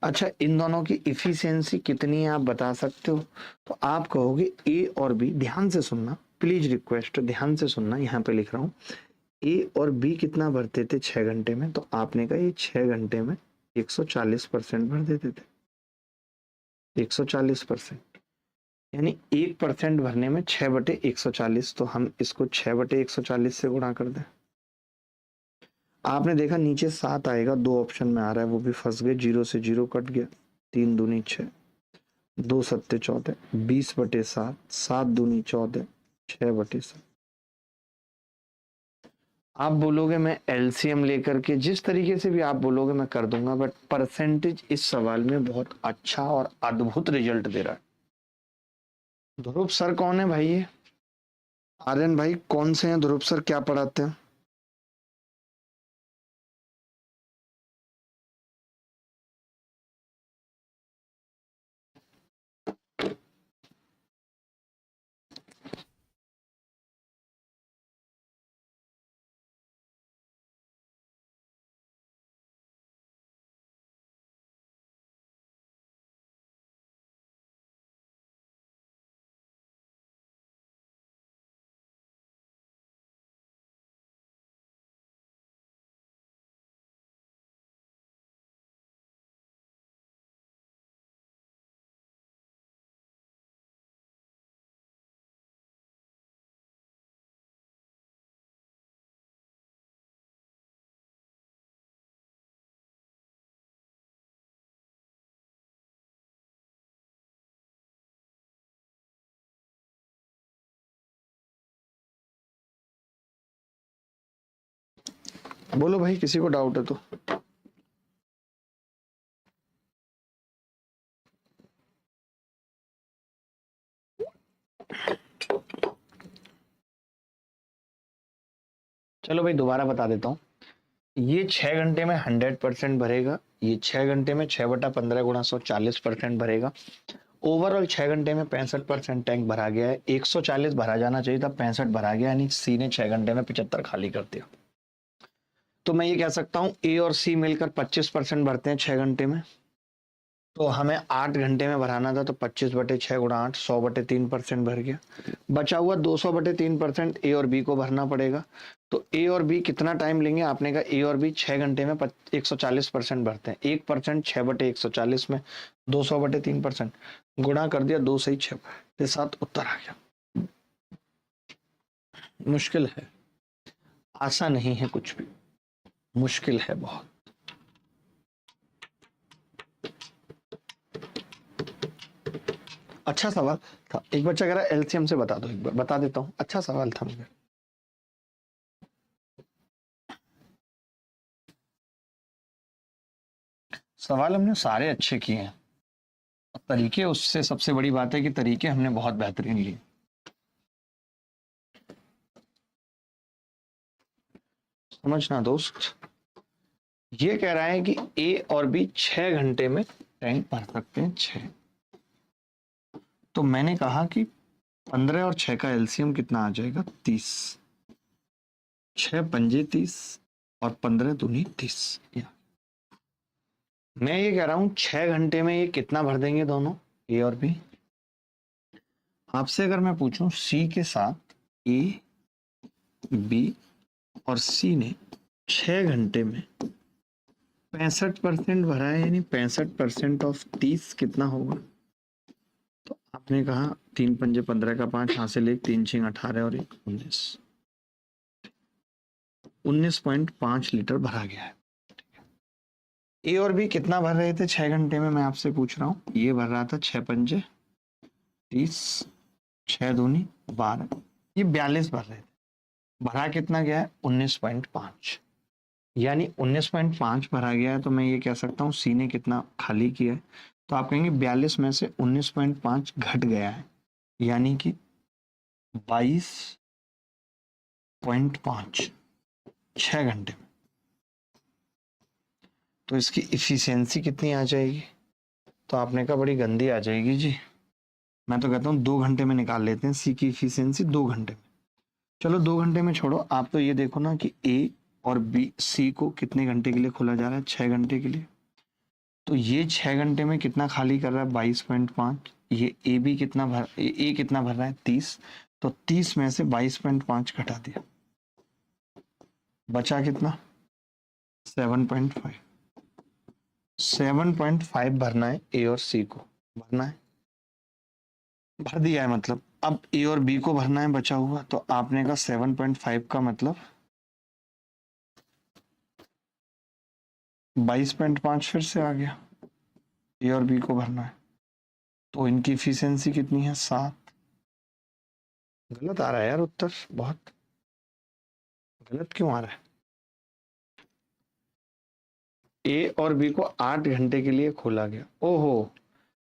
अच्छा, इन दोनों की इफिशियंसी कितनी है आप बता सकते हो? तो आप कहोगे ए और बी, ध्यान से सुनना प्लीज, रिक्वेस्ट ध्यान से सुनना, यहाँ पे लिख रहा हूँ। ए और बी कितना भरते थे 6 घंटे में? तो आपने कहा ये 6 घंटे में 140% भर देते थे। 140%, यानी 1% भरने में 6/140। तो हम इसको 6/140 से गुणा कर दें। आपने देखा नीचे 7 आएगा, 2 ऑप्शन में आ रहा है, वो भी फंस गए, 0 से 0 कट गया। 3 दूनी 6, 2 सत्ते 14, 20/7, 7 दूनी 14, 6/7। आप बोलोगे मैं एलसीएम लेकर के, जिस तरीके से भी आप बोलोगे मैं कर दूंगा, बट परसेंटेज इस सवाल में बहुत अच्छा और अद्भुत रिजल्ट दे रहा है। ध्रुव सर कौन है भाई? ये आर्यन भाई कौन से हैं ध्रुव सर, क्या पढ़ाते हैं? बोलो भाई, किसी को डाउट है तो। चलो भाई दोबारा बता देता हूँ। ये 6 घंटे में 100% भरेगा, ये 6 घंटे में 6/15 गुणा 100 40% भरेगा। ओवरऑल 6 घंटे में 65% टैंक भरा गया है। 140 भरा जाना चाहिए था, 65 भरा गया, यानी सी ने 6 घंटे में 75 खाली कर दिया। तो मैं ये कह सकता हूँ ए और सी मिलकर 25% भरते हैं 6 घंटे में। तो हमें 8 घंटे में भराना था, तो 25/6 गुणा 8 100/3% भर गया। बचा हुआ 200/3% ए और बी को भरना पड़ेगा। तो ए और बी कितना टाइम लेंगे, आपने कहा ए और बी 6 घंटे में 140% भरते हैं। 1% 6/140 में 200/3% गुणा कर दिया, 2 सही 6 के साथ उत्तर आ गया। मुश्किल है, आसान नहीं है कुछ भी, मुश्किल है बहुत। अच्छा सवाल था। एक बच्चा कह रहा है एलसीएम से बता दो, एक बार बता देता हूं। अच्छा सवाल था मुझे। सवाल हमने सारे अच्छे किए हैं, तरीके, उससे सबसे बड़ी बात है कि तरीके हमने बहुत बेहतरीन लिए। समझना दोस्त, ये कह रहा है कि ए और बी 6 घंटे में टैंक भर सकते हैं 6। तो मैंने कहा कि 15 और 6 का एलसीएम कितना आ जाएगा, 30। 6 पंजे 30 और 15 दूनी 30। मैं ये कह रहा हूं 6 घंटे में ये कितना भर देंगे दोनों, ए और बी। आपसे अगर मैं पूछूं सी के साथ ए बी और सी ने 6 घंटे में 65% भरा है, यानी 65% ऑफ 30 कितना होगा। तो आपने कहा 3 पंजे 15 का 5, यहां से ले 3 6 18 और 1 19, 19.5 लीटर भरा गया है। ए और बी कितना भर रहे थे 6 घंटे में, मैं आपसे पूछ रहा हूँ। ये भर रहा था 6 पंजे 30, 6 दूनी 12, ये 42 भर रहे थे। भरा कितना गया है, 19.5, यानी 19.5 भरा गया है। तो मैं ये कह सकता हूँ सी ने कितना खाली किया है। तो आप कहेंगे 42 में से 19.5 घट गया है, यानी कि 22.5 6 घंटे में। तो इसकी इफिशियंसी कितनी आ जाएगी, तो आपने कहा बड़ी गंदी आ जाएगी जी। मैं तो कहता हूँ 2 घंटे में निकाल लेते हैं सी की इफिशियंसी, 2 घंटे में। चलो 2 घंटे में छोड़ो, आप तो ये देखो ना कि ए और बी सी को कितने घंटे के लिए खोला जा रहा है, 6 घंटे के लिए। तो ये 6 घंटे में कितना खाली कर रहा है, 22.5। ये ए बी कितना भर, ए कितना भर रहा है, 30। तो 30 में से 22.5 घटा दिया, बचा कितना, 7.5। 7.5 भरना है ए और सी को, भरना है, भर दिया है। मतलब अब ए और बी को भरना है बचा हुआ। तो आपने कहा 7.5 का मतलब 22.5 फिर से आ गया, ए और बी को भरना है। तो इनकी इफिशियंसी कितनी है, 7। गलत आ रहा है यार उत्तर, बहुत गलत क्यों आ रहा है। ए और बी को 8 घंटे के लिए खोला गया। ओहो,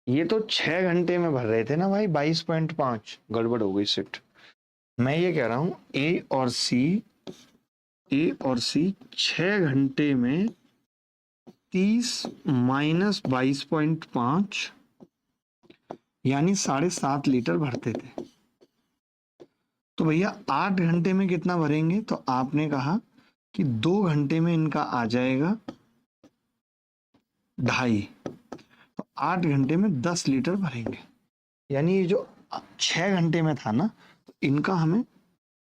ये तो 6 घंटे में भर रहे थे ना भाई, 22.5, गड़बड़ हो गई सिट। मैं ये कह रहा हूं ए और सी 6 घंटे में 30 माइनस 22.5, यानी 7.5 लीटर भरते थे। तो भैया 8 घंटे में कितना भरेंगे, तो आपने कहा कि 2 घंटे में इनका आ जाएगा 2.5। तो 8 घंटे में 10 लीटर भरेंगे, यानी ये जो 6 घंटे में था ना, तो इनका हमें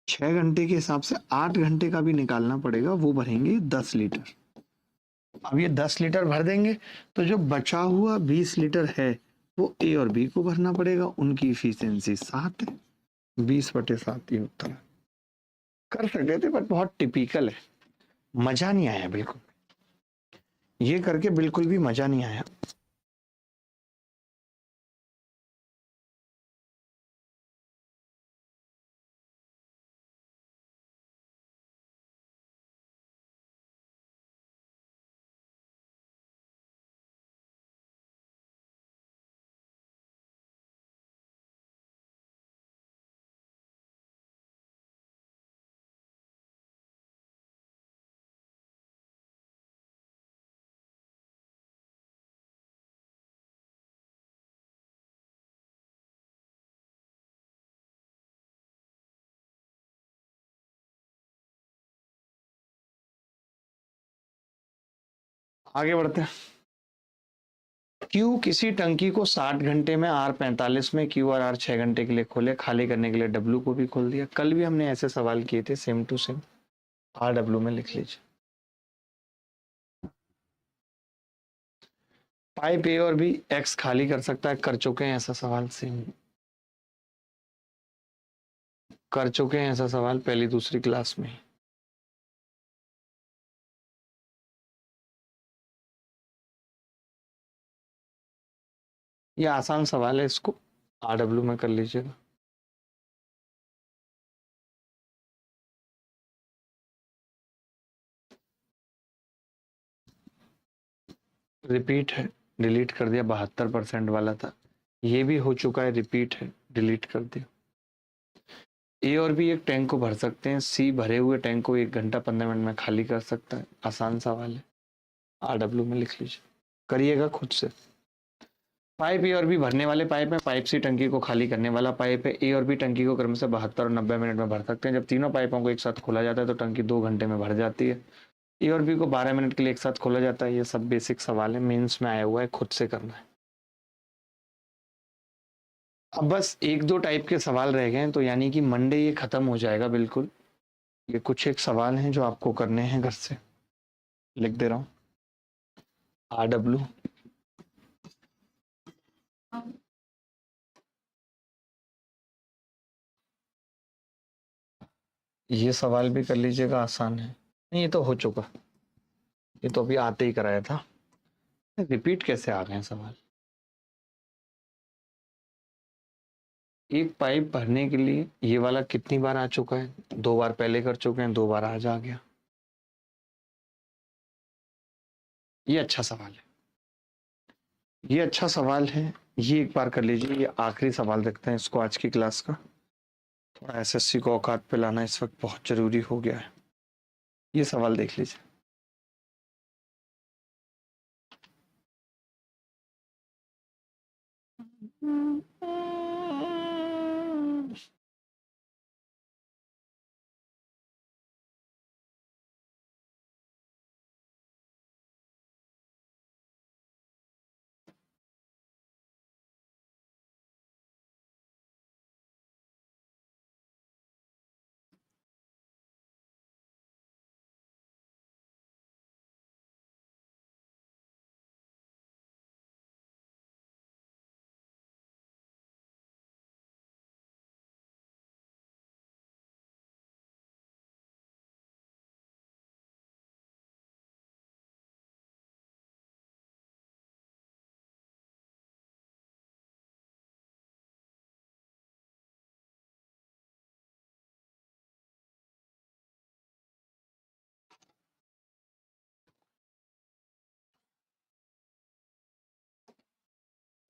6 घंटे के हिसाब से 8 घंटे का भी निकालना पड़ेगा, वो भरेंगे 10 लीटर। अब ये 10 लीटर भर देंगे, तो जो बचा हुआ 20 लीटर है वो ए और बी को भरना पड़ेगा। उनकी इफिशियंसी 7 है, 20/7 ही उत्तर है। कर सकते थे, बट बहुत टिपिकल है, मजा नहीं आया बिल्कुल, ये करके बिल्कुल भी मजा नहीं आया। आगे बढ़ते हैं। क्यू किसी टंकी को 60 घंटे में, आर 45 में, क्यू और आर 6 घंटे के लिए खोले, खाली करने के लिए डब्ल्यू को भी खोल दिया। कल भी हमने ऐसे सवाल किए थे, same to same. R W में लिख लीजिए। पाइप ए और बी एक्स खाली कर सकता है, कर चुके हैं ऐसा सवाल, सेम कर चुके हैं ऐसा सवाल पहली दूसरी क्लास में। ये आसान सवाल है, इसको आर डब्ल्यू में कर लीजिएगा। रिपीट है, डिलीट कर दिया, 72% वाला था। ये भी हो चुका है, रिपीट है, डिलीट कर दिया। ए और बी एक टैंक को भर सकते हैं, सी भरे हुए टैंक को 1 घंटा 15 मिनट में खाली कर सकता है। आसान सवाल है, आर डब्ल्यू में लिख लीजिए, करिएगा खुद से। पाइप ए और बी भरने वाले पाइप है, पाइप सी टंकी को खाली करने वाला पाइप है। ए और बी टंकी को क्रम से 72 और 90 मिनट में भर सकते हैं। जब तीनों पाइपों को एक साथ खोला जाता है तो टंकी 2 घंटे में भर जाती है। ए और बी को 12 मिनट के लिए एक साथ खोला जाता है। ये सब बेसिक सवाल है, मेंस में आया हुआ है, खुद से करना है। अब बस 1-2 टाइप के सवाल रह गए हैं, तो यानी कि मंडे ये खत्म हो जाएगा बिल्कुल। ये कुछ एक सवाल हैं जो आपको करने हैं घर से, लिख दे रहा हूं। आर डब्ल्यू, ये सवाल भी कर लीजिएगा, आसान है। नहीं, ये तो हो चुका, ये तो अभी आते ही कराया था। रिपीट कैसे आ गए हैं सवाल? एक पाइप भरने के लिए ये वाला कितनी बार आ चुका है? 2 बार पहले कर चुके हैं, 2 बार आज आ गया। ये अच्छा सवाल है, ये अच्छा सवाल है। ये एक बार कर लीजिए। ये आखिरी सवाल रखते हैं इसको आज की क्लास का। थोड़ा एसएससी को औकात पे लाना इस वक्त बहुत जरूरी हो गया है। ये सवाल देख लीजिए।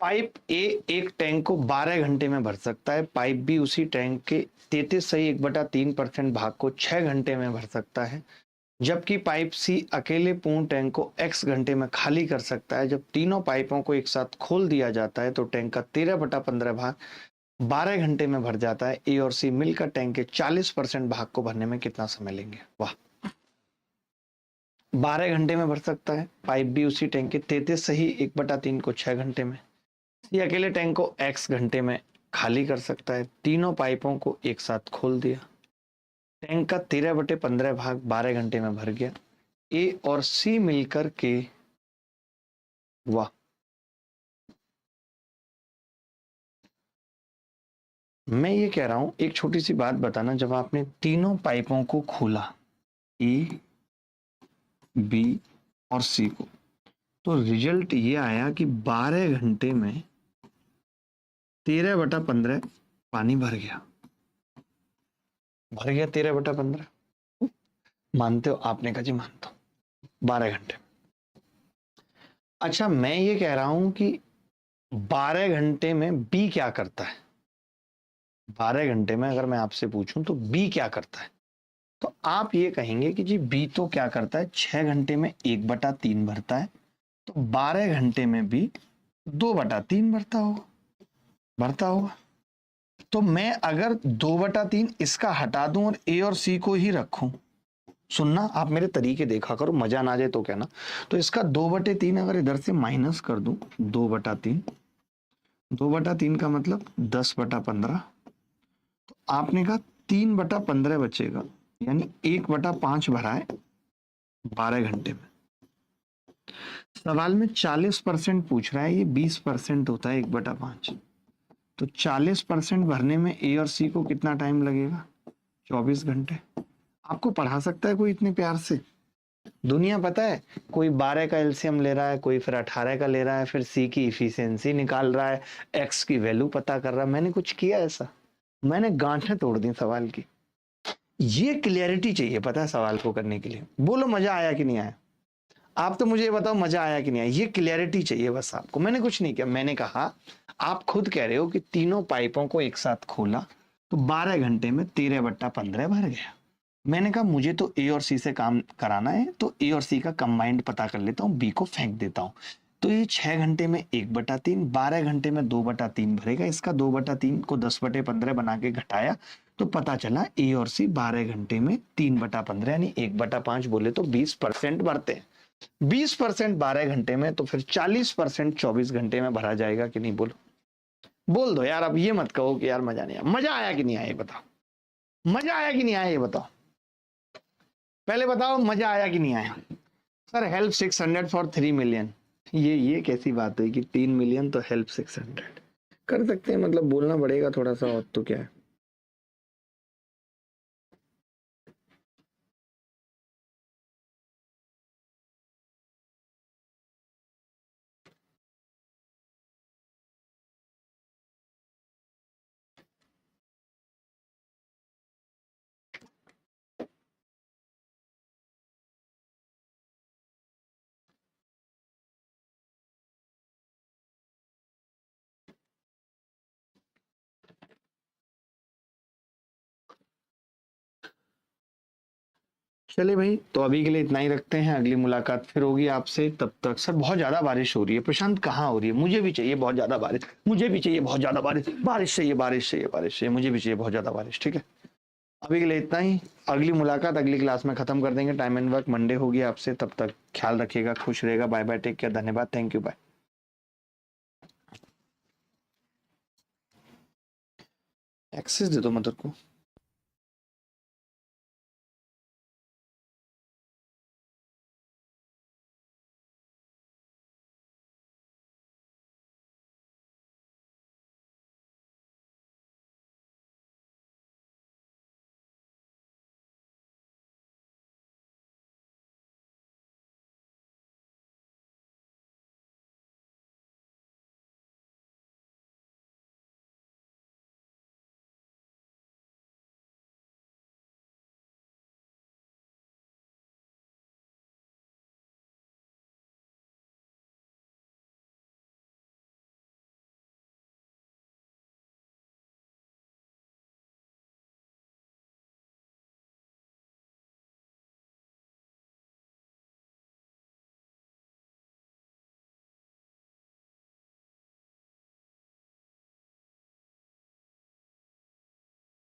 पाइप ए एक टैंक को 12 घंटे में भर सकता है। पाइप बी उसी टैंक के 33.1/3% भाग को 6 घंटे में भर सकता है। जबकि पाइप सी अकेले पूर्ण टैंक को x घंटे में खाली कर सकता है। जब तीनों पाइपों को एक साथ खोल दिया जाता है तो टैंक का 13/15 भाग 12 घंटे में भर जाता है। ए और सी मिलकर टैंक के 40% भाग को भरने में कितना समय लेंगे? वाह, 12 घंटे में भर सकता है। पाइप बी उसी टैंक के 33.1/3 को 6 घंटे में। ये अकेले टैंक को x घंटे में खाली कर सकता है। तीनों पाइपों को एक साथ खोल दिया, टैंक का 13/15 भाग 12 घंटे में भर गया। ए और सी मिलकर के, वाह, मैं ये कह रहा हूं, एक छोटी सी बात बताना। जब आपने तीनों पाइपों को खोला, ए बी और सी को, तो रिजल्ट ये आया कि 12 घंटे में 13/15 पानी भर गया। 13/15। मानते हो? आपने कहा जी मानता हूं, 12 घंटे। अच्छा, मैं ये कह रहा हूं कि 12 घंटे में बी क्या करता है? 12 घंटे में अगर मैं आपसे पूछूं तो बी क्या करता है, तो आप ये कहेंगे कि जी बी तो क्या करता है, 6 घंटे में 1/3 भरता है, तो 12 घंटे में बी 2/3 भरता होगा। तो मैं अगर 2/3 इसका हटा दूं और ए और सी को ही रखूं, सुनना, आप मेरे तरीके देखा करो, मजा ना आ जाए तो कहना। तो इसका 2/3 अगर इधर से माइनस कर दूं, 2/3, 2/3 का मतलब 10/15। तो आपने कहा 3/15 बचेगा, यानी 1/5 भरा है 12 घंटे में। सवाल में 40% पूछ रहा है, ये 20% होता है 1/5। तो 40% भरने में ए और सी को कितना टाइम लगेगा? 24 घंटे। आपको पढ़ा सकता है कोई इतने प्यार से? दुनिया पता है, कोई 12 का एलसीएम ले रहा है, कोई फिर 18 का ले रहा है, फिर सी की इफिशियंसी निकाल रहा है, एक्स की वैल्यू पता कर रहा है। मैंने कुछ किया ऐसा? मैंने गांठें तोड़ दी सवाल की। ये क्लियरिटी चाहिए पता है सवाल को करने के लिए। बोलो मजा आया कि नहीं आया? आप तो मुझे बताओ मजा आया कि नहीं आया? ये क्लियरिटी चाहिए बस आपको। मैंने कुछ नहीं किया, मैंने कहा आप खुद कह रहे हो कि तीनों पाइपों को एक साथ खोला तो 12 घंटे में 13/15 भर गया। मैंने कहा मुझे तो ए और सी से काम कराना है, तो ए और सी का कंबाइंड पता कर लेता हूँ, बी को फेंक देता हूँ। तो ये 6 घंटे में 1/3, 12 घंटे में 2/3 भरेगा। इसका 2/3 को 10/15 बना के घटाया तो पता चला ए और सी 12 घंटे में 3/15 यानी 1/5 बोले तो 20% भरते हैं। 20% 12 घंटे में, तो फिर 40% 24 घंटे में भरा जाएगा कि नहीं? बोलो, बोल दो यार। अब ये मत कहो कि यार मजा नहीं आया। मजा आया कि नहीं आया ये बताओ। मजा आया कि नहीं आया ये बताओ। पहले बताओ मजा आया कि नहीं आया? Sir help 600 for 3 million. ये कैसी बात है कि 3 मिलियन तो हेल्प 600 कर सकते हैं? मतलब बोलना पड़ेगा थोड़ा सा और तो क्या है। चले भाई, तो अभी के लिए इतना ही रखते हैं। अगली मुलाकात फिर होगी आपसे, तब तक। सर बहुत ज्यादा बारिश हो रही है। प्रशांत कहाँ हो रही है? मुझे भी चाहिए बहुत ज्यादा बारिश, मुझे भी चाहिए बहुत ज्यादा बारिश, बारिश चाहिए, बारिश चाहिए, बारिश चाहिए, मुझे भी चाहिए बहुत ज्यादा बारिश। ठीक है, अभी के लिए इतना ही। अगली मुलाकात अगली क्लास में खत्म कर देंगे। टाइम एंड वर्क मंडे होगी आपसे। तब तक ख्याल रखिएगा, खुश रहेगा। बाय बाय, टेक केयर, धन्यवाद, थैंक यू, बाय। एक्सेस दे दो मदर को।